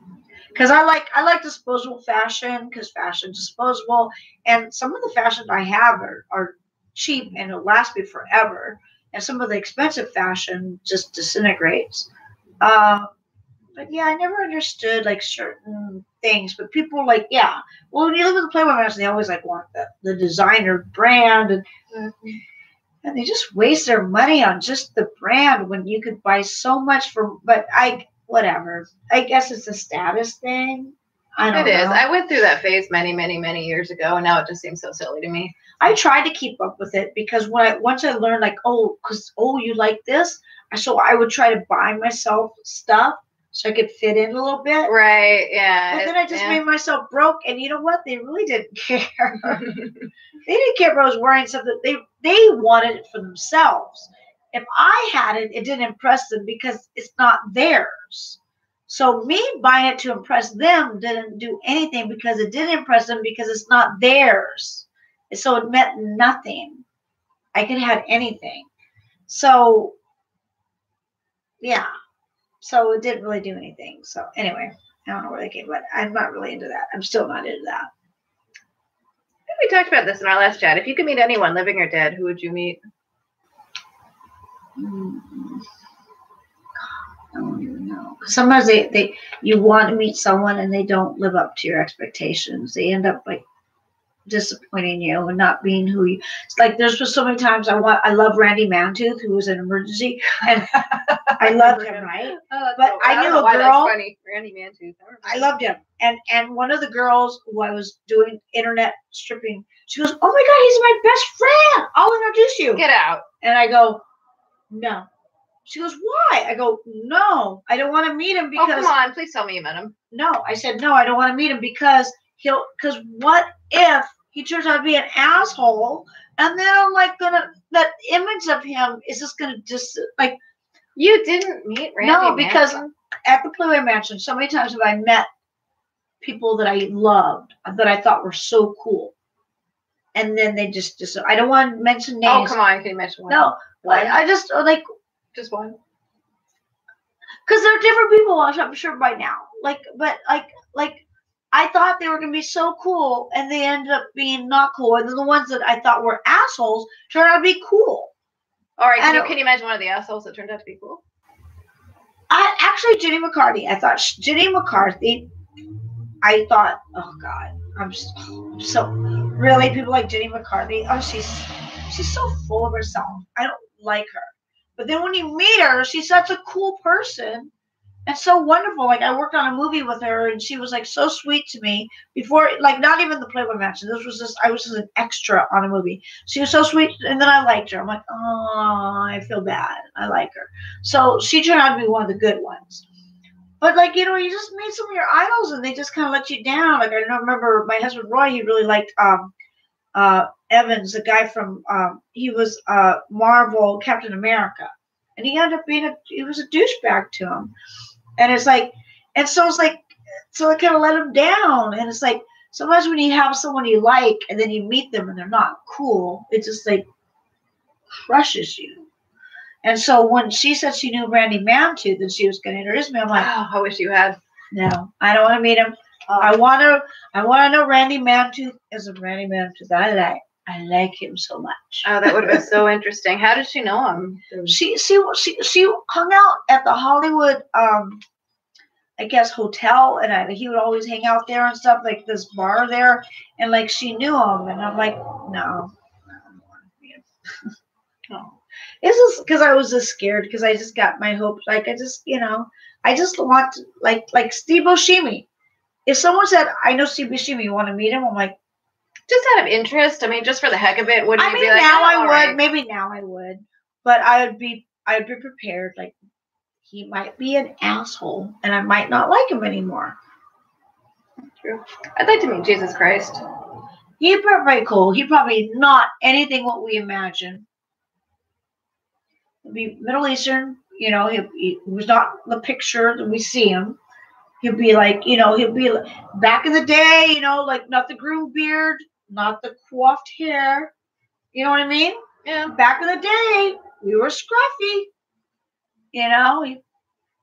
Because I like disposable fashion, because fashion's disposable, and some of the fashion I have are cheap and it'll last me forever, and some of the expensive fashion just disintegrates. But yeah, I never understood like certain things. But people like, yeah, well, when you live in the Playboy Mansion, they always like want the designer brand, and they just waste their money on just the brand when you could buy so much for. But whatever. I guess it's a status thing. I don't know. It is. I went through that phase many, many, many years ago, and now it just seems so silly to me. I tried to keep up with it because once I learned like, you like this, so I would try to buy myself stuff so I could fit in a little bit. Right. Yeah. But then I just made myself broke, and you know what? They really didn't care. They didn't care if I was wearing something. They wanted it for themselves. If I had it, it didn't impress them because it's not theirs. So me buying it to impress them didn't do anything because it didn't impress them because it's not theirs. So it meant nothing. I could have anything. So, yeah. So it didn't really do anything. So anyway, I don't know where they came, but I'm not really into that. I'm still not into that. I think we talked about this in our last chat. If you could meet anyone, living or dead, who would you meet? I don't even know. Sometimes you want to meet someone and they don't live up to your expectations. They end up like disappointing you and not being who you. It's like there's just so many times I love Randy Mantooth, who was an emergency, and I loved him, right? But I knew a girl. Randy Mantooth. I loved him, and one of the girls who I was doing internet stripping, she goes, "Oh my God, he's my best friend. I'll introduce you." Get out. And I go, "No." She goes, why? I go, no, I don't want to meet him because. Oh, come on. Please tell me you met him. No, I said, no, I don't want to meet him because what if he turns out to be an asshole and then I'm like that image of him is just going to just like. You didn't meet Randy No, because Manson? At the Playboy Mansion, so many times have I met people that I loved, that I thought were so cool. And then they just I don't want to mention names. Oh, come on. Can you mention one? No. I just, like. Just one? Because they're different people, I'm sure, by now. But I thought they were going to be so cool, and they ended up being not cool. And then the ones that I thought were assholes turned out to be cool. All right, can you imagine one of the assholes that turned out to be cool? Actually, Jenny McCarthy. I thought Jenny McCarthy. I thought, oh God, I'm so really people like Jenny McCarthy. Oh, she's so full of herself. I don't like her. But then when you meet her, she's such a cool person and so wonderful. Like I worked on a movie with her, and she was like so sweet to me before, like not even the Playboy Mansion. This was just I was just an extra on a movie. She was so sweet, and then I liked her. I'm like, oh, I feel bad. I like her. So she turned out to be one of the good ones. But like you just meet some of your idols, and they just kind of let you down. Like I remember my husband Roy. He really liked Evans, the guy from he was Marvel Captain America, and he ended up being he was a douchebag to him. And it's like, and so it's like, so it kind of let him down. And it's like, sometimes when you have someone you like and then you meet them and they're not cool, it just like crushes you. And so when she said she knew Randy Mantooth and she was going to introduce me, I'm like, oh, I wish you had. No, I don't want to meet him. I want to know Randy Mantooth is a Randy Mantooth that I like him so much. Oh, that would have been so interesting. How did she know him? She hung out at the Hollywood, I guess, hotel, and he would always hang out there and stuff, like this bar there, and like she knew him, and I'm like, no. No. It's just because I was just scared because I just got my hopes. Like I just want to, like Steve Buscemi. If someone said, I know Steve Buscemi, you want to meet him? I'm like, just out of interest. I mean, just for the heck of it, wouldn't you be like, now oh, I would. right. Maybe now I would. But I would be prepared. Like, he might be an asshole, and I might not like him anymore. True. I'd like to meet Jesus Christ. He'd be very cool. He'd probably not anything what we imagine. He'd be Middle Eastern. He was not the picture that we see him. He'll be like, he'll be like, back in the day, like not the groomed beard, not the coiffed hair. You know what I mean? Yeah. Back in the day, we were scruffy. He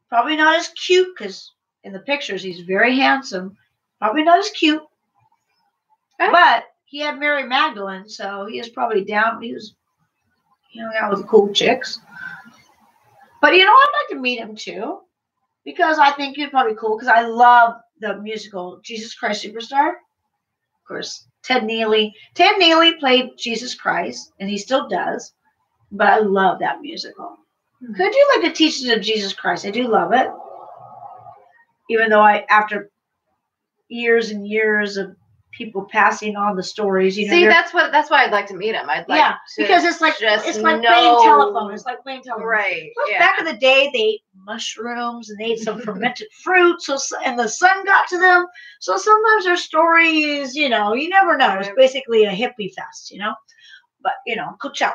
probably not as cute because in the pictures he's very handsome. Probably not as cute. Okay. But he had Mary Magdalene, so he was probably down. He was hung out with the cool chicks. But I'd like to meet him too. Because I think he'd probably be cool. Because I love the musical Jesus Christ Superstar. Of course, Ted Neely. Ted Neely played Jesus Christ, and he still does. But I love that musical. Mm-hmm. I do like the teachings of Jesus Christ. I do love it. Even though after years and years of people passing on the stories, See, that's why I'd like to meet him. I'd like to because it's like playing telephone. It's like playing telephone. Right. Well, back in the day, they ate mushrooms and they ate some fermented fruit. And the sun got to them. So sometimes their stories, you never know. It's basically a hippie fest, But Coachella.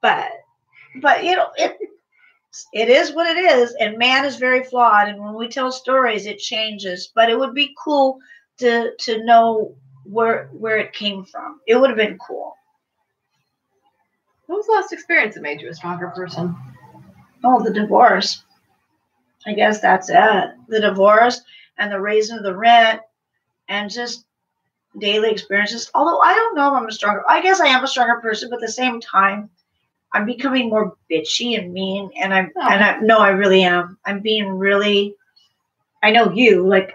But it is what it is, and man is very flawed. And when we tell stories, it changes. But it would be cool to know where it came from. It would have been cool. What was the last experience that made you a stronger person? Oh, the divorce. I guess that's it. The divorce and the raising of the rent and just daily experiences. Although I don't know if I guess I am a stronger person, but at the same time, I'm becoming more bitchy and mean. And I really am. I'm being really, I know you. Well,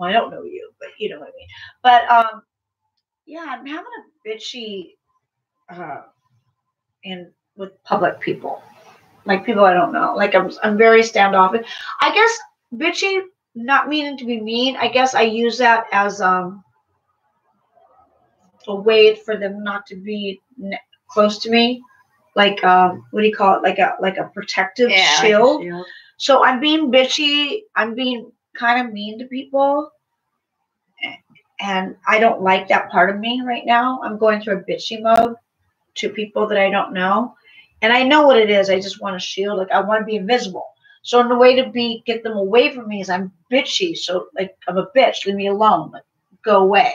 I don't know you, but you know what I mean. But I'm having a bitchy with public people, like people I don't know. Like I'm very standoffish. I guess bitchy, not meaning to be mean. I guess I use that as a way for them not to be close to me. like what do you call it? Like a protective shield. Like so I'm being bitchy. I'm being kind of mean to people. And I don't like that part of me right now. I'm going through a bitchy mode to people that I don't know. And I know what it is. I just want to shield. Like, I want to be invisible. So the way to get them away from me is I'm bitchy. So, like, I'm a bitch. Leave me alone. Like, go away.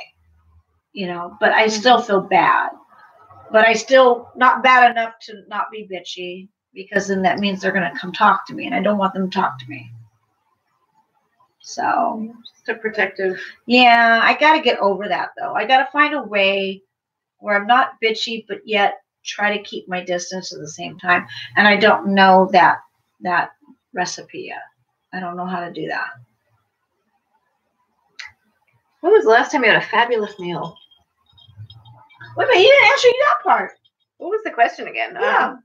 You know, but I still feel bad. But I still not bad enough to not be bitchy, because then that means they're going to come talk to me. And I don't want them to talk to me. So, just a protective. Yeah, I got to get over that, though. I got to find a way where I'm not bitchy, but yet try to keep my distance at the same time. And I don't know that recipe yet. I don't know how to do that. When was the last time you had a fabulous meal? Wait a minute, you didn't answer that part. What was the question again? Yeah.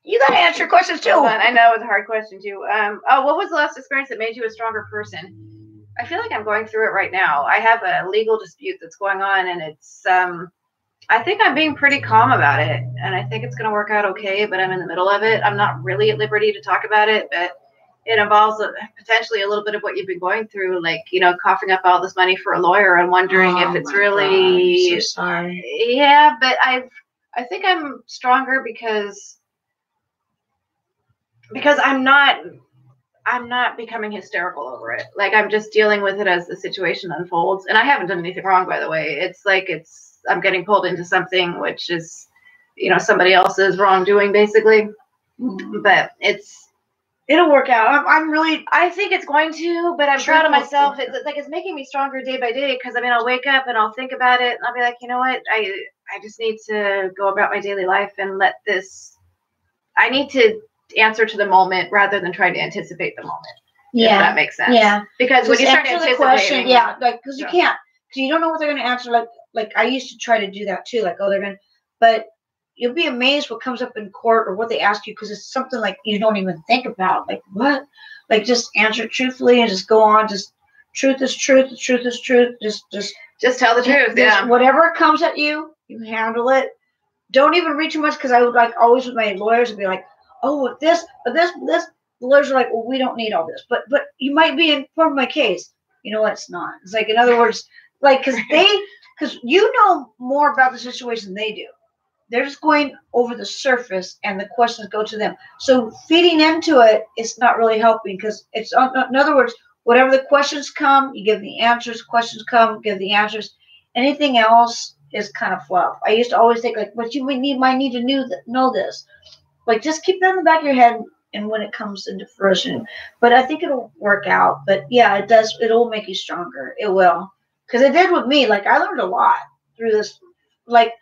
You got to answer questions too. I know it was a hard question too. What was the last experience that made you a stronger person? I feel like I'm going through it right now. I have a legal dispute that's going on, and it's I think I'm being pretty calm about it, and I think it's going to work out okay, but I'm in the middle of it. I'm not really at liberty to talk about it, but it involves potentially a little bit of what you've been going through, like, you know, coughing up all this money for a lawyer and wondering if it's really. God, I'm so sorry. Yeah, but I think I'm stronger because I'm not becoming hysterical over it. Like, I'm just dealing with it as the situation unfolds. And I haven't done anything wrong, by the way. It's like I'm getting pulled into something which is, you know, somebody else's wrongdoing, basically. But it'll work out. I think it's going to, but I'm proud of myself. It's making me stronger day by day, because I mean, I'll wake up and I'll think about it, and I'll be like, you know what? I just need to go about my daily life and I need to answer to the moment rather than trying to anticipate the moment. Yeah, if that makes sense. Yeah, because when you start anticipating, question, yeah, like, because you can't, because you don't know what they're going to answer. Like I used to try to do that too. Like, oh, they're going to, but you'll be amazed what comes up in court or what they ask you, because it's something like you don't even think about. Like, what? Like, just answer truthfully and just go on. Just truth is truth. The truth is truth. Just tell the truth. Yeah. Whatever comes at you, you handle it. Don't even read too much, because I would always with my lawyers would be like, oh, with this. The lawyers are like, well, we don't need all this. But you might be informed my case. You know what? It's not. It's like, in other words, like, because you know more about the situation than they do. They're just going over the surface, and the questions go to them. So feeding into it, it's not really helping, because it's, in other words, whatever the questions come, you give the answers. Questions come, give the answers. Anything else is kind of fluff. I used to always think, like, but you might need to know this. Like, just keep that in the back of your head, and when it comes into fruition. But I think it'll work out. But yeah, it does. It'll make you stronger. It will. Because it did with me. Like, I learned a lot through this. Like,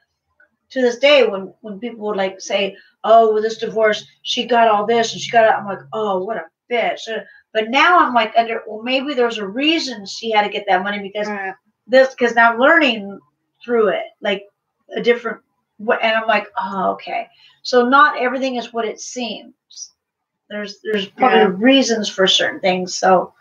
to this day, when people would like say, oh, with this divorce, she got all this and she got it. I'm like, oh, what a bitch. But now I'm like, well, maybe there's a reason she had to get that money, because now I'm learning through it, like a different, and I'm like, oh, okay. So not everything is what it seems. There's probably reasons for certain things. So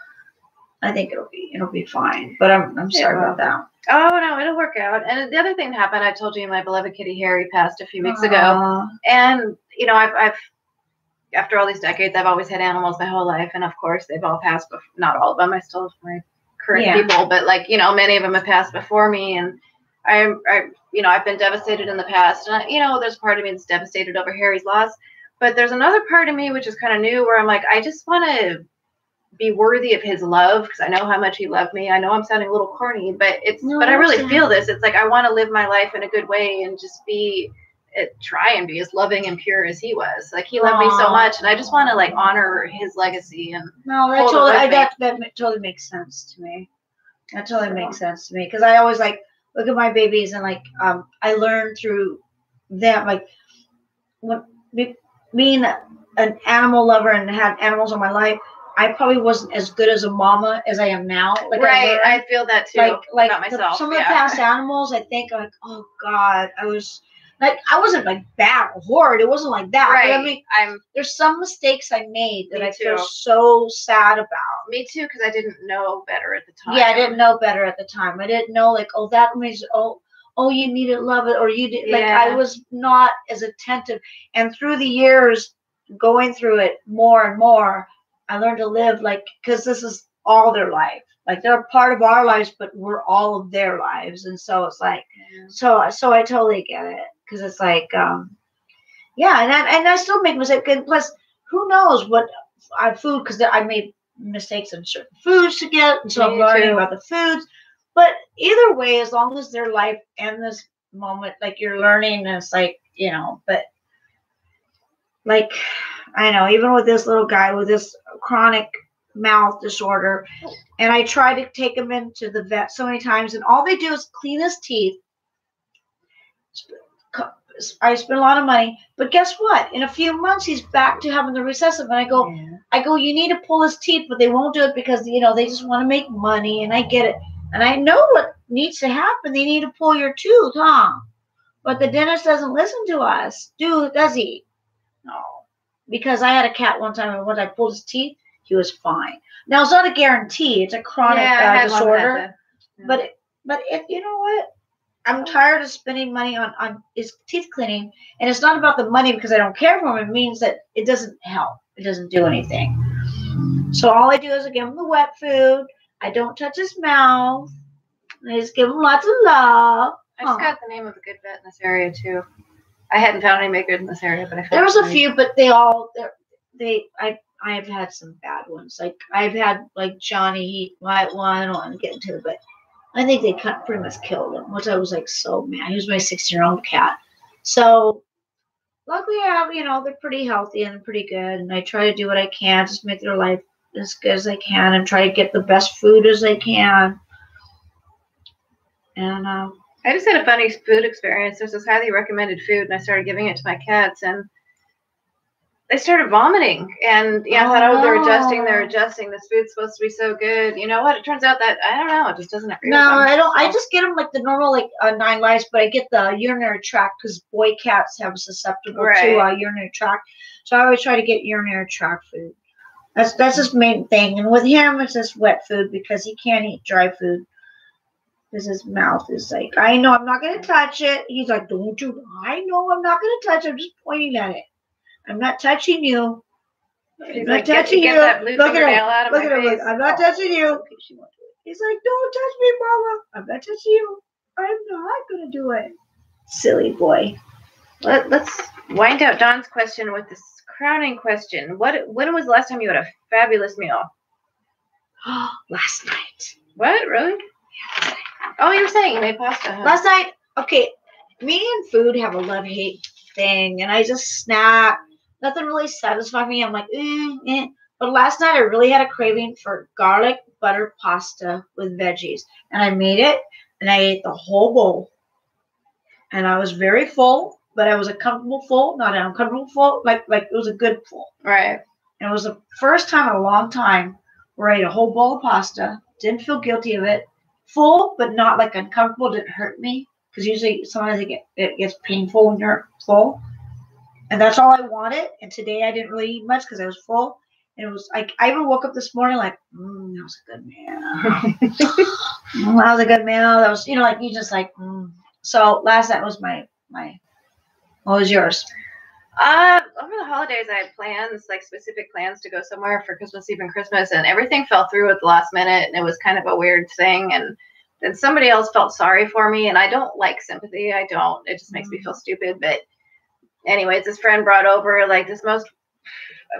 I think it'll be fine. But I'm sorry about that. Oh, no, it'll work out. And the other thing that happened, I told you, my beloved kitty Harry passed a few weeks ago. And, you know, I've after all these decades, I've always had animals my whole life. And, of course, they've all passed, not all of them. I still have my current people. But, like, you know, many of them have passed before me. And I've been devastated in the past. And, there's part of me that's devastated over Harry's loss. But there's another part of me, which is kind of new, where I'm like, I just want to be worthy of his love, because I know how much he loved me. I know I'm sounding a little corny, but I really feel this. It's like, I want to live my life in a good way and just try and be as loving and pure as he was. Like, he loved me so much, and I just want to, like, honor his legacy. And that totally makes sense to me. That totally makes sense to me, because I always like look at my babies, and like I learned through them, like, when being an animal lover and had animals in my life, I probably wasn't as good as a mama as I am now. Like, right, I feel that too. Like about myself. Some of the past animals, I think, like, oh God, I wasn't like bad or horrid. It wasn't like that. Right. But I mean, there's some mistakes I made that I feel so sad about. Me too, because I didn't know better at the time. Yeah, I didn't know better at the time. I didn't know, like, oh, that means, oh, oh, you need it, love it, or you did, like Yeah. I was not as attentive. And through the years, going through it more and more, I learned to live like, because this is all their life. Like they're a part of our lives, but we're all of their lives. And so it's like, so I totally get it, because it's like, yeah, and I still make mistakes. And plus, who knows what food, because I made mistakes in certain foods to get, and so I'm learning about the foods. But either way, as long as their life and this moment, like you're learning, and it's like, you know, but like, I know, even with this little guy with this chronic mouth disorder, and I try to take him into the vet so many times, and all they do is clean his teeth. I spend a lot of money, but guess what? In a few months, he's back to having the recessive, and I go, you need to pull his teeth, but they won't do it because, you know, they just want to make money, and I get it. And I know what needs to happen. They need to pull your tooth, huh? But the dentist doesn't listen to us, does he? No. Because I had a cat one time, and when I pulled his teeth, he was fine. Now, it's not a guarantee. It's a chronic disorder. But if, you know what? I'm tired of spending money on his teeth cleaning. And it's not about the money because I don't care for him. It means that it doesn't help. It doesn't do anything. So all I do is I give him the wet food. I don't touch his mouth. I just give him lots of love. I just got the name of a good vet in this area too. I hadn't found any good in this area, but I found there was a few, but I've had some bad ones. Like I've had like Johnny, I don't want to get into it, but I think they pretty much killed him, which I was like so mad. He was my 16-year-old cat. So luckily I have, you know, they're pretty healthy and pretty good, and I try to do what I can, just make their life as good as I can, and try to get the best food as I can. And I just had a funny food experience. There's this highly recommended food, and I started giving it to my cats, and they started vomiting. And I thought, oh, they're adjusting. This food's supposed to be so good. You know what? It turns out that, I don't know, it just doesn't agree with them. I don't. So. I just get them like the normal, like 9 lives, but I get the urinary tract because boy cats have susceptible to urinary tract. So I always try to get urinary tract food. That's his main thing. And with him, it's just wet food because he can't eat dry food. Because his mouth is like, I know I'm not going to touch it. He's like, don't you? I know I'm not going to touch it. I'm just pointing at it. I'm not touching you. He's like, touching you. Look at him. Look at him. I'm not touching you. He's like, don't touch me, Mama. I'm not touching you. I'm not going to do it. Silly boy. Let's wind out Don's question with this crowning question. When was the last time you had a fabulous meal? Last night. What? Really? Yeah. Oh, you were saying you made pasta. Huh? Last night, okay, me and food have a love-hate thing, and I just snack. Nothing really satisfies me. I'm like, But last night, I really had a craving for garlic butter pasta with veggies, and I made it, and I ate the whole bowl. And I was very full, but I was a comfortable full, not an uncomfortable full, like it was a good full. Right. And it was the first time in a long time where I ate a whole bowl of pasta, didn't feel guilty of it, full, but not like uncomfortable, didn't hurt me, because usually sometimes it gets painful when you're full. And that's all I wanted. And today I didn't really eat much because I was full. And it was like, I even woke up this morning like, that was a good meal. That was a good meal. That was, like you just like, So last night was my, what was yours? Over the holidays, I had plans, like specific plans to go somewhere for Christmas Eve and Christmas, and everything fell through at the last minute, and it was kind of a weird thing. And then somebody else felt sorry for me, and I don't like sympathy. I don't. It just makes me feel stupid. But anyways, this friend brought over like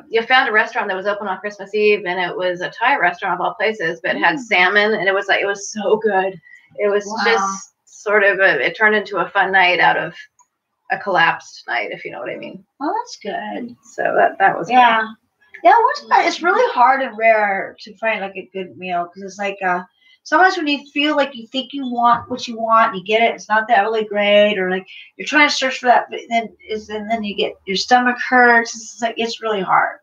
you found a restaurant that was open on Christmas Eve, and it was a Thai restaurant of all places, but it had salmon, and it was so good. It was just sort of it turned into a fun night out of a collapsed night, if you know what I mean. Oh, that's good. So that was good. Yeah. It's really hard and rare to find like a good meal, because it's like sometimes when you feel like you think you want what you want, you get it. It's not that really great, or like you're trying to search for that, but then you get your stomach hurts. It's really hard.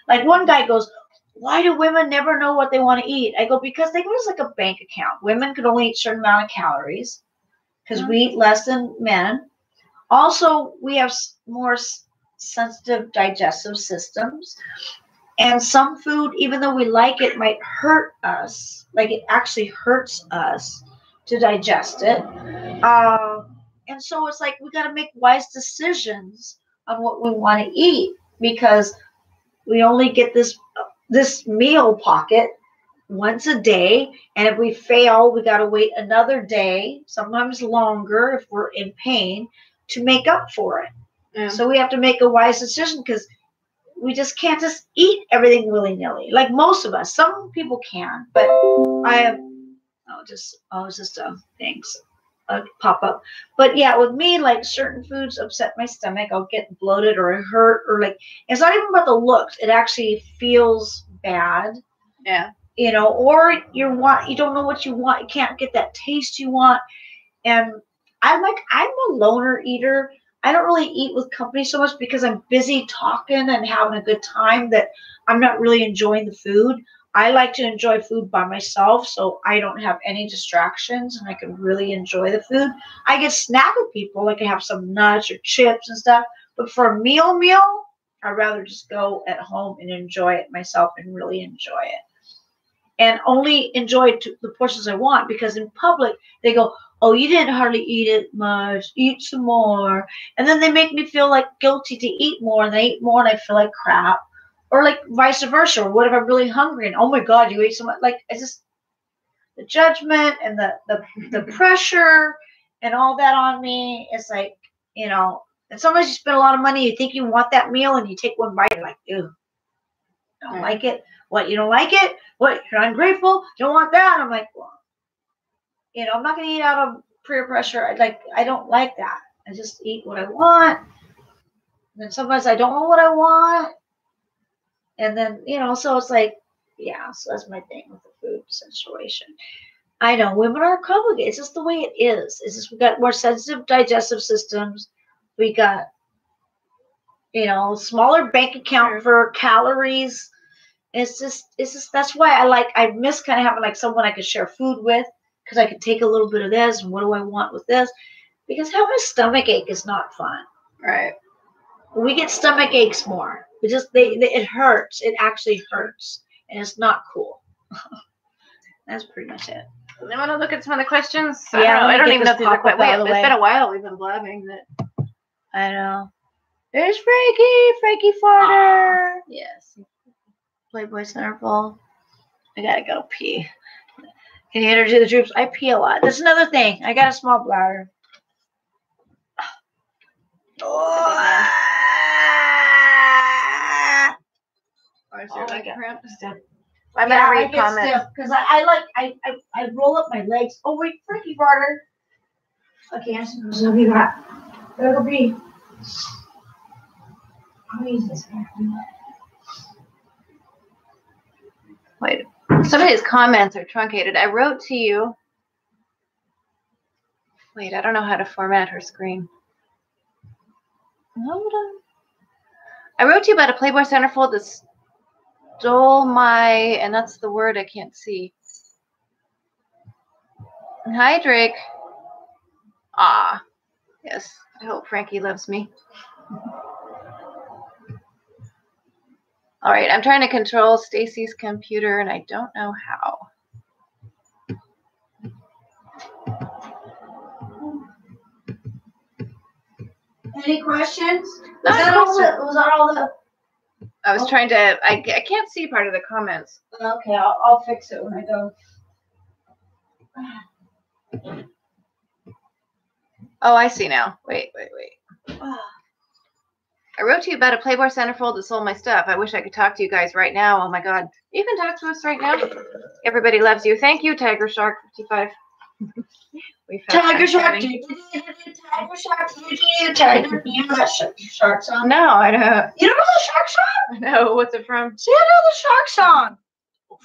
Like one guy goes, "Why do women never know what they want to eat?" I go, because think of it as like a bank account. Women could only eat a certain amount of calories because we eat less than men. Also, we have more sensitive digestive systems. And some food, even though we like it, might hurt us. Like it actually hurts us to digest it. And so it's like we got to make wise decisions on what we want to eat, because we only get this meal pocket once a day, and if we fail, we got to wait another day, sometimes longer if we're in pain, to make up for it. Yeah. So we have to make a wise decision, because we just can't just eat everything willy-nilly. Like most of us. Some people can, but things pop up. But yeah, with me, like certain foods upset my stomach. I'll get bloated or hurt, or like, it's not even about the looks. It actually feels bad. Yeah. You know, or you don't know what you want. You can't get that taste you want. And I'm a loner eater. I don't really eat with company so much because I'm busy talking and having a good time that I'm not really enjoying the food. I like to enjoy food by myself, so I don't have any distractions and I can really enjoy the food. I get snack with people, like I have some nuts or chips and stuff, but for a meal, I'd rather just go at home and enjoy it myself and really enjoy it. And only enjoy the portions I want, because in public, they go, oh, you didn't hardly eat it much, eat some more. And then they make me feel like guilty to eat more, and they eat more and I feel like crap. Or like vice versa. Or what if I'm really hungry and, oh my God, you ate so much? Like, it's just the judgment and the pressure and all that on me. It's like, you know, and sometimes you spend a lot of money, you think you want that meal, and you take one bite, you're like, ew, don't like it. What, you don't like it? What, you're ungrateful? You don't want that? I'm like, well, you know, I'm not going to eat out of peer pressure. I don't like that. I just eat what I want. And then sometimes I don't know what I want. And then, you know, so it's like, yeah, so that's my thing with the food situation. I know women are complicated. It's just the way it is. It's just we got more sensitive digestive systems. We got, you know, smaller bank account for calories. It's just that's why I miss kind of having like someone I could share food with, because I could take a little bit of this and what do I want with this, because having a stomach ache is not fun. Right. We get stomach aches more. It hurts. It actually hurts, and it's not cool. That's pretty much it. I want to look at some of the questions. Yeah, I don't even know if these are quite. Wait, it's been a while. We've been blabbing. I know. There's Frankie Farter. Yes. Playboy Centerfold. I gotta go pee. Can you enter to the troops? I pee a lot. That's another thing. I got a small bladder. Oh. Or is there like cramp? I'm gonna read comments because I roll up my legs. Oh wait, Frankie Barter. Okay, I'll be back. There will be. I'll use this one. Wait, some of his comments are truncated. I wrote to you. Wait, I don't know how to format her screen. Hold on. I wrote to you about a Playboy centerfold that stole my, and that's the word I can't see. Hi, Drake. Ah, yes. I hope Frankie loves me. All right, I'm trying to control Stacy's computer, and I don't know how. Any questions? Was that all the? I was trying to. I can't see part of the comments. Okay, I'll fix it when I go. Oh, I see now. Wait. I wrote to you about a Playboy centerfold that sold my stuff. I wish I could talk to you guys right now. Oh my God. You can talk to us right now. Everybody loves you. Thank you, Tiger Shark 55. Tiger Shark, Tiger Shark, Tiger. You know that shark song? No, I don't. You don't know the shark song? No, what's it from? See, I know the shark song.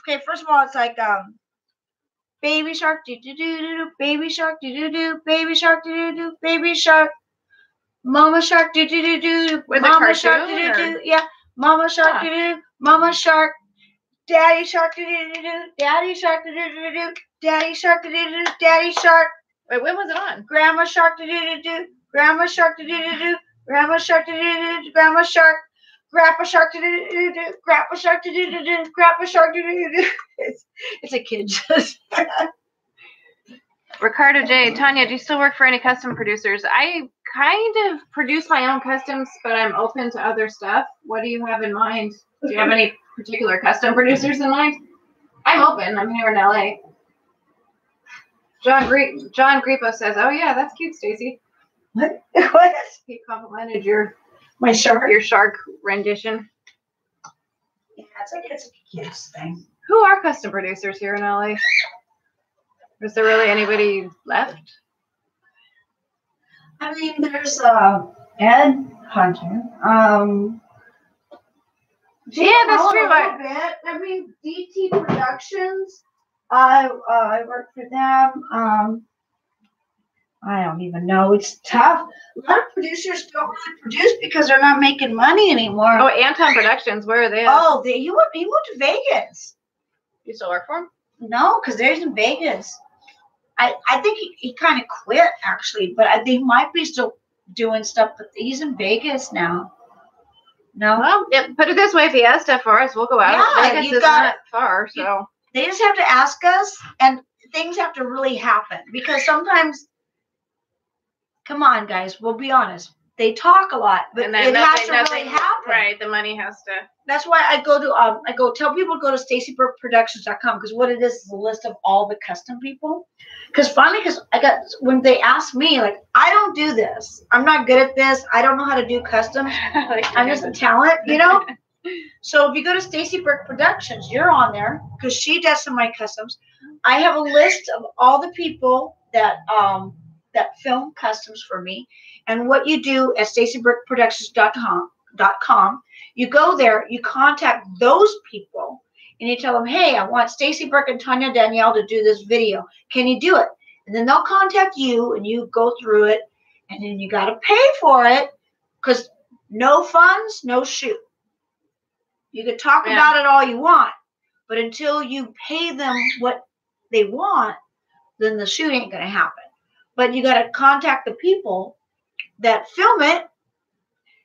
Okay, first of all, it's like baby shark, do do do do, baby shark, do do do, baby shark, do do do, baby shark. Mama shark, do do do do. Mama shark, do do do. Yeah, Mama shark, do do. Mama shark. Daddy shark, do do do do. Daddy shark, do do do do. Daddy shark, do do do. Daddy shark. Wait, when was it on? Grandma shark, do do do do. Grandma shark, do do do do. Grandma shark, do do do do. Grandma shark. Grandpa shark, do do do do. Grandpa shark, do do do do. Grandpa shark, do do do do. It's a kid just. Ricardo J. Tanya, do you still work for any custom producers? I kind of produce my own customs, but I'm open to other stuff. What do you have in mind? Do you have any particular custom producers in mind? I'm open. I'm here in LA. John Griepo says, "Oh yeah, that's cute, Stacy." What? What? He complimented your shark rendition. Yeah, it's a cute thing. Who are custom producers here in LA? Is there really anybody left? I mean, there's Ed Hunter. Yeah, that's true. I mean, DT Productions. I work for them. I don't even know. It's tough. A lot of producers don't really produce because they're not making money anymore. Oh, Anton Productions, where are they at? Oh, he went to Vegas. You still work for him? No, because they're in Vegas. I think he kind of quit, actually, but I think he might be still doing stuff, but he's in Vegas now. No? Well, yeah, put it this way, if he has stuff for us, we'll go out. Yeah, Vegas is not far, so. They just have to ask us, and things have to really happen, because sometimes, come on, guys, we'll be honest. They talk a lot, but it has to really happen. Right, the money has to. That's why I go tell people to go to StacyBurkeProductions.com, because what it is a list of all the custom people. Because when they ask me, like, I don't do this. I'm not good at this. I don't know how to do customs. I'm just a talent, you know? So if you go to StacyBurke Productions, you're on there, because she does some of my customs. I have a list of all the people that film customs for me. And what you do at StacyBurkeProductions.com, you go there, you contact those people, and you tell them, hey, I want Stacy Burke and Tanya Danielle to do this video. Can you do it? And then they'll contact you, and you go through it, and then you got to pay for it, because no funds, no shoot. You can talk about it all you want, but until you pay them what they want, then the shoot ain't going to happen. But you got to contact the people that film it,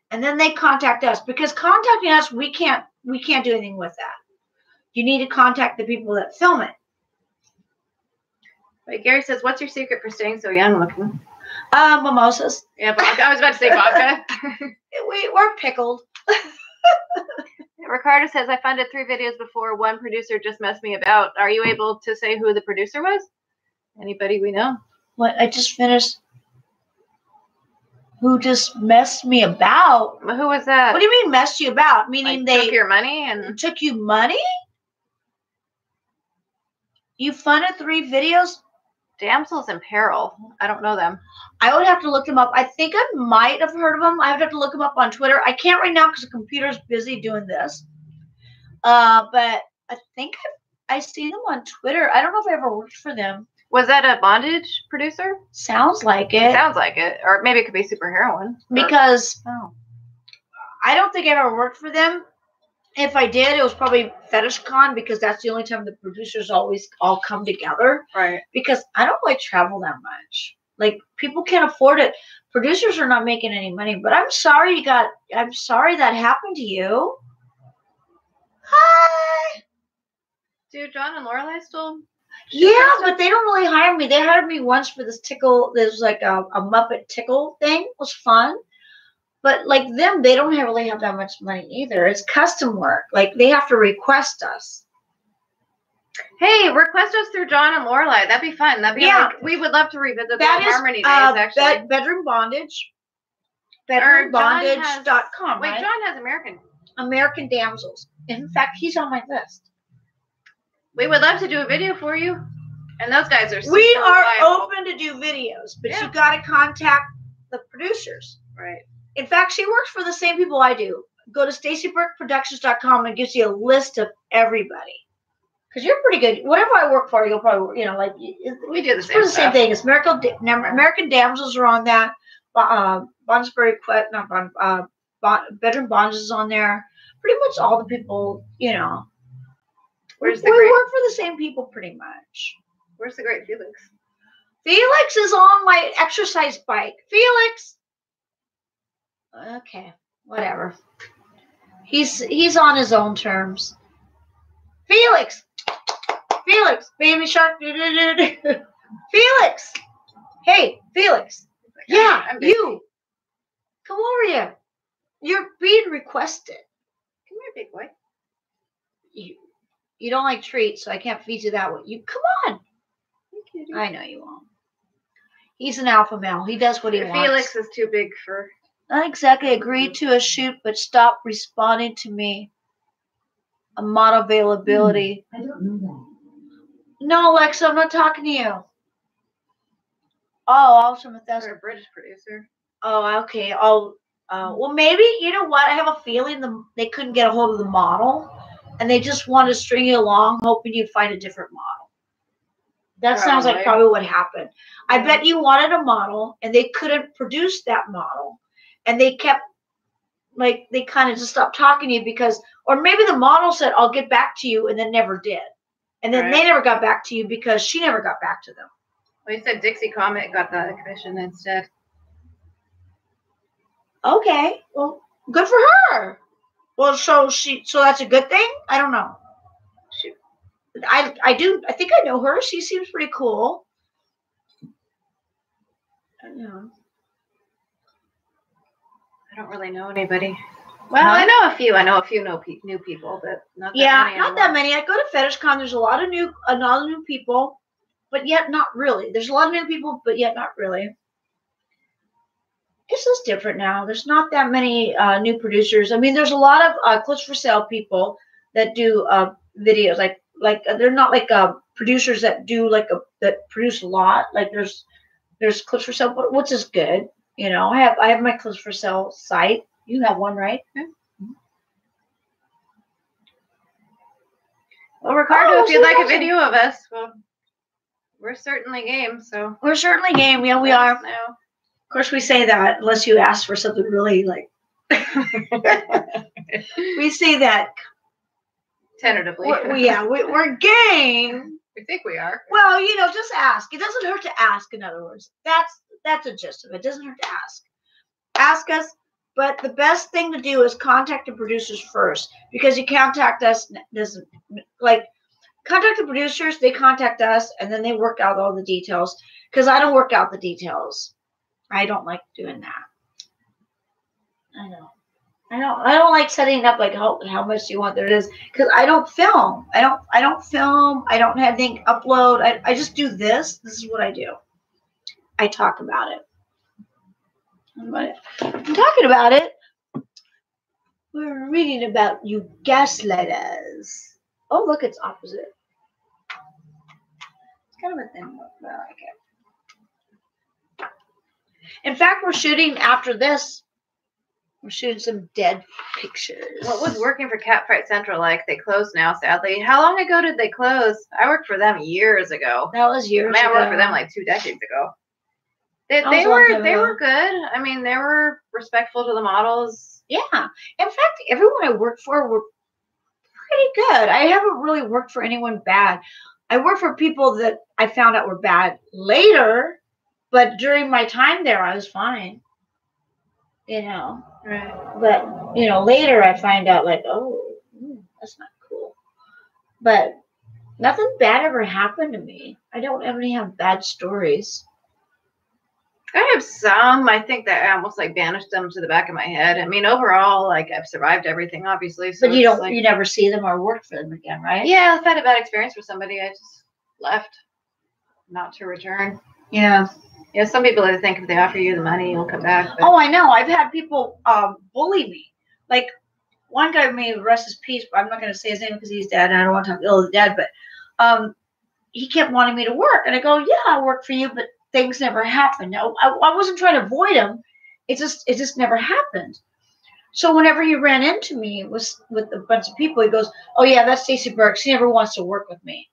and then they contact us, because contacting us, we can't do anything with that. You need to contact the people that film it. Wait, Gary says, "What's your secret for staying so young looking?" Mimosas. Yeah, vodka. I was about to say vodka. We're pickled. Ricardo says, "I funded 3 videos before. One producer just messed me about. Are you able to say who the producer was? Anybody we know?" What? I just finished. Who just messed me about? Who was that? What do you mean messed you about? Meaning they took your money and took you money? You funded 3 videos? Damsels in Peril. I don't know them. I would have to look them up. I think I might have heard of them. I would have to look them up on Twitter. I can't right now because the computer's busy doing this. But I think I see them on Twitter. I don't know if I ever worked for them. Was that a bondage producer? Sounds like it. Sounds like it. Or maybe it could be Super Heroine. Because I don't think I ever worked for them. If I did, it was probably FetishCon, because that's the only time the producers always all come together. Right. Because I don't like travel that much. Like, people can't afford it. Producers are not making any money. But I'm sorry I'm sorry that happened to you. Hi. Do John and Lorelai still? Yeah, but they don't really hire me. They hired me once for this tickle. There's like a Muppet tickle thing. It was fun. But like them, they don't really have that much money either. It's custom work. Like, they have to request us. Hey, request us through John and Lorelai. That'd be fun. That'd be like, we would love to revisit that Harmony days, actually. Bedroom Bondage. BedroomBondage.com. Wait, right? John has American Damsels. In fact, he's on my list. We would love to do a video for you. And those guys are super We are reliable. open to do videos, but you got to contact the producers. Right. In fact, she works for the same people I do. Go to StacyBurkeProductions.com, and it gives you a list of everybody. Because you're pretty good. Whatever I work for, you'll probably, we do the same same thing. It's American Damsels are on that. Bedroom Bonds is on there. Pretty much all the people, we work for the same people pretty much. Where's the great Felix? Felix is on my exercise bike. Felix. Okay, whatever. He's on his own terms. Felix, baby shark. Felix. Hey, Felix. Yeah, I'm busy. you. Come over here. You're being requested. Come here, big boy. You don't like treats, so I can't feed you that way. You come on. I know you won't. He's an alpha male. He does what he wants. Felix is too big for. Not exactly agreed to a shoot, but stopped responding to me. A model availability. I don't know that. No, Alexa, I'm not talking to you. Oh, also that's Or a British producer. Oh, okay. Well, maybe, you know what? I have a feeling they couldn't get a hold of the model, and they just wanted to string you along, hoping you'd find a different model. That sounds like probably what happened. I bet you wanted a model, and they couldn't produce that model, and they kept, like, they kind of just stopped talking to you because, or maybe the model said, I'll get back to you, and then never did. And then they never got back to you because she never got back to them. Well, he said Dixie Comet got the commission instead. Okay, well, good for her. Well, so that's a good thing? I don't know. I think I know her. She seems pretty cool. I don't know. I don't really know anybody. Well, I know a few. I know a few new people, but not that many. Not that many. I go to FetishCon. There's a lot of new people, but yet not really. There's a lot of new people, but yet not really. It's just different now. There's not that many new producers. I mean, there's a lot of clips for sale people that do videos. Like they're not like producers that do that produce a lot. Like there's clips for sale, which is good. You know, I have my clips for sale site. You have one, right? Yeah. Well, Ricardo, if you'd like a video of us, well, we're certainly game. So we're certainly game. Yeah, we are. No. Of course, we say that unless you ask for something really like. We say that tentatively. We're game. We think we are. Well, you know, just ask. It doesn't hurt to ask. In other words, that's the gist of it. It doesn't hurt to ask. Ask us. But the best thing to do is contact the producers first, because you contact us doesn't contact the producers. They contact us and then they work out all the details. Because I don't work out the details. I don't like doing that. I know. I don't like setting up like how much you want there it is, because I don't film. I don't film. I don't have anything upload. I just do this. This is what I do. I talk about it. I'm talking about it. We're reading about you gaslighters. Oh, look, it's opposite. It's kind of a thing, but I like it. In fact, we're shooting after this. We're shooting some dead pictures. What was working for Catfight Central like? They closed now, sadly. How long ago did they close? I worked for them years ago. That was years ago. I worked for them like 2 decades ago. They were good. I mean, they were respectful to the models. Yeah. In fact, everyone I worked for were pretty good. I haven't really worked for anyone bad. I worked for people that I found out were bad later, but during my time there, I was fine. You know. Right. But, you know, later I find out like, oh, that's not cool. But nothing bad ever happened to me. I don't ever have bad stories. I have some. I think that I almost like banished them to the back of my head. I mean, overall, like I've survived everything, obviously. So but you never see them or work for them again, right? Yeah, I've had a bad experience with somebody. I just left, not to return. Yeah. Yeah, some people that think if they offer you the money, you'll come back. But... Oh, I know. I've had people bully me. Like one guy, may rest his peace, but I'm not going to say his name because he's dead, and I don't want to talk ill of the dead. But he kept wanting me to work, and I go, "Yeah, I work for you, but things never happened." No, I wasn't trying to avoid him. It just never happened. So whenever he ran into me with a bunch of people, he goes, "Oh yeah, that's StacyBurke. She never wants to work with me."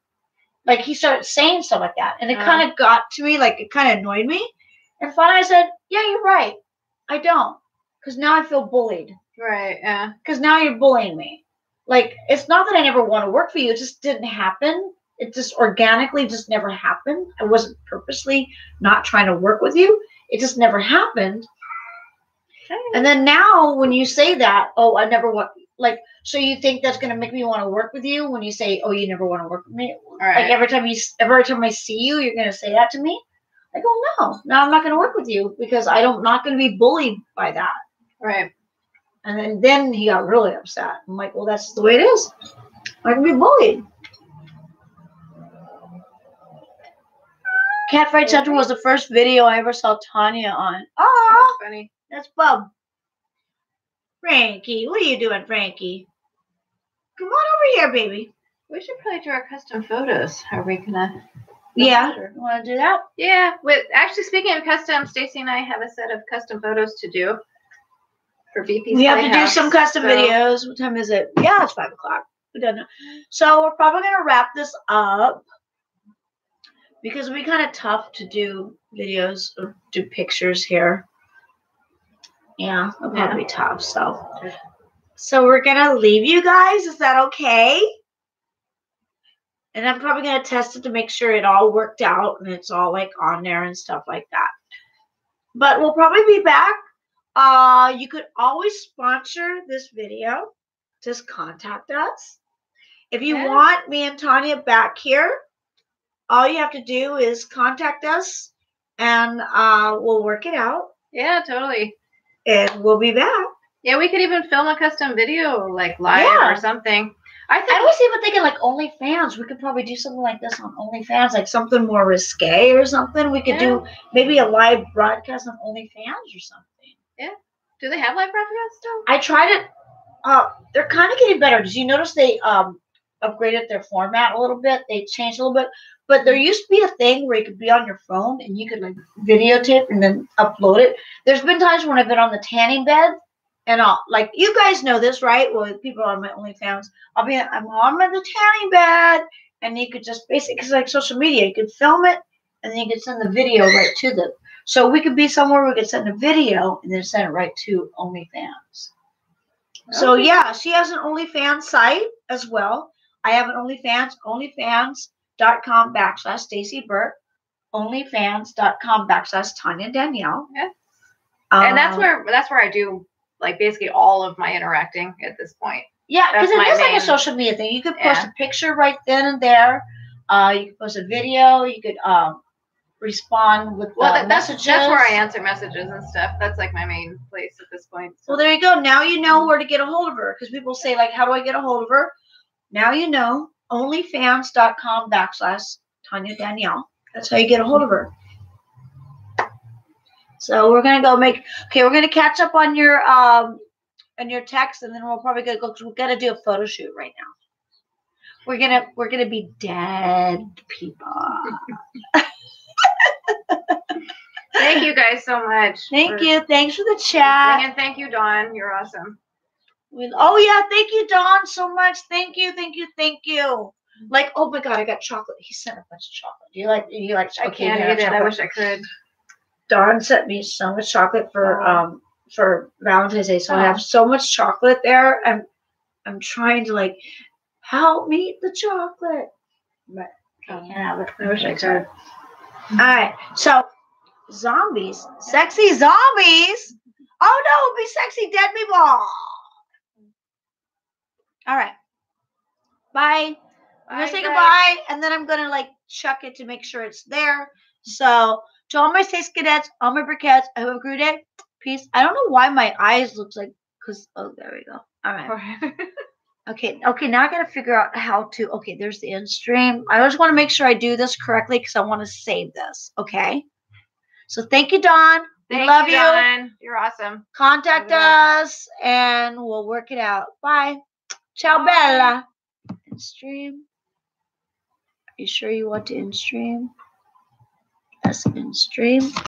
Like he started saying stuff like that, and it kind of got to me. Like it kind of annoyed me. And finally, I said, "Yeah, you're right. I don't, because now I feel bullied." Right. Yeah. Because now you're bullying me. Like it's not that I never want to work for you. It just didn't happen. It just organically just never happened. I wasn't purposely not trying to work with you. It just never happened. Okay. And then now when you say that, oh, I never want, like, so you think that's gonna make me want to work with you when you say, "Oh, you never want to work with me"? Right. Like every time I see you, you're gonna say that to me. I go, no, I'm not gonna work with you because not gonna be bullied by that. Right. And then he got really upset. I'm like, well, that's the way it is. I'm gonna be bullied. Catfight Central was the first video I ever saw Tanya on. Oh, that's funny. That's Bub. Frankie, what are you doing, Frankie? Come on over here, baby. We should probably do our custom photos. Are we gonna? Yeah. You want to do that? Yeah. Actually, speaking of custom, Stacy and I have a set of custom photos to do for VP's We have to Playhouse, do some custom videos. What time is it? Yeah, it's 5 o'clock. We don't know. So we're probably gonna wrap this up because it'll be kind of tough to do videos or do pictures here. Yeah, it'll probably be tough. So we're gonna leave you guys. Is that okay? And I'm probably going to test it to make sure it all worked out and it's all like on there and stuff like that. But we'll probably be back. You could always sponsor this video. Just contact us. If you want me and Tanya back here, all you have to do is contact us and we'll work it out. Yeah, totally. And we'll be back. Yeah, we could even film a custom video like live or something. I was even thinking like OnlyFans. We could probably do something like this on OnlyFans, like something more risque or something. We could do maybe a live broadcast on OnlyFans or something. Yeah. Do they have live broadcasts still? I tried it. They're kind of getting better. Did you notice they upgraded their format a little bit? They changed a little bit. But there used to be a thing where you could be on your phone and you could like videotape and then upload it. There's been times when I've been on the tanning bed. And like you guys know this, right? Well, people on my OnlyFans, I'm on the tanning bed, and you could just basically, because like social media, you could film it, and then you could send the video right to them. So we could be somewhere we could send a video and then send it right to OnlyFans. Okay. So yeah, she has an OnlyFans site as well. I have an OnlyFans, onlyfans.com/StacyBurke, onlyfans.com/Tanya Danielle. Yeah. And that's where I do like basically all of my interacting at this point. Yeah, because it is like a social media thing. You could post a picture right then and there. You could post a video. You could respond with messages. That's where I answer messages and stuff. That's like my main place at this point. So. Well, there you go. Now you know where to get a hold of her. Because people say, like, how do I get a hold of her? Now you know. Onlyfans.com/Tanya Danielle. That's how you get a hold of her. So we're gonna go we're gonna catch up on your text, and then we're probably gonna go because we're gonna do a photo shoot right now. We're gonna be dead people. Thank you guys so much. Thank you. Thanks for the chat. And thank you, Dawn. You're awesome. Thank you, Dawn, so much. Thank you. Like, oh my God, I got chocolate. He sent a bunch of chocolate. Do you like chocolate? I can't eat it. I wish I could. Dawn sent me so much chocolate for Valentine's Day, so I have so much chocolate there. I'm trying to like help me eat the chocolate, but I can't have it. I wish I could. All right, so zombies, sexy zombies. Oh no, it'll be sexy dead people. All right, bye. I'm gonna say goodbye, and then I'm gonna like check it to make sure it's there. So. To all my Stace-Cadets, all my Burkettes, I hope a great day. Peace. I don't know why my eyes looks like, there we go. All right. Okay, now I got to figure out how to, there's the end stream. I just want to make sure I do this correctly because I want to save this, okay? So thank you, Dawn. We love you. Dawn. You're awesome. Contact us, and we'll work it out. Bye. Ciao, Bella. End stream. Are you sure you want to end stream? In stream.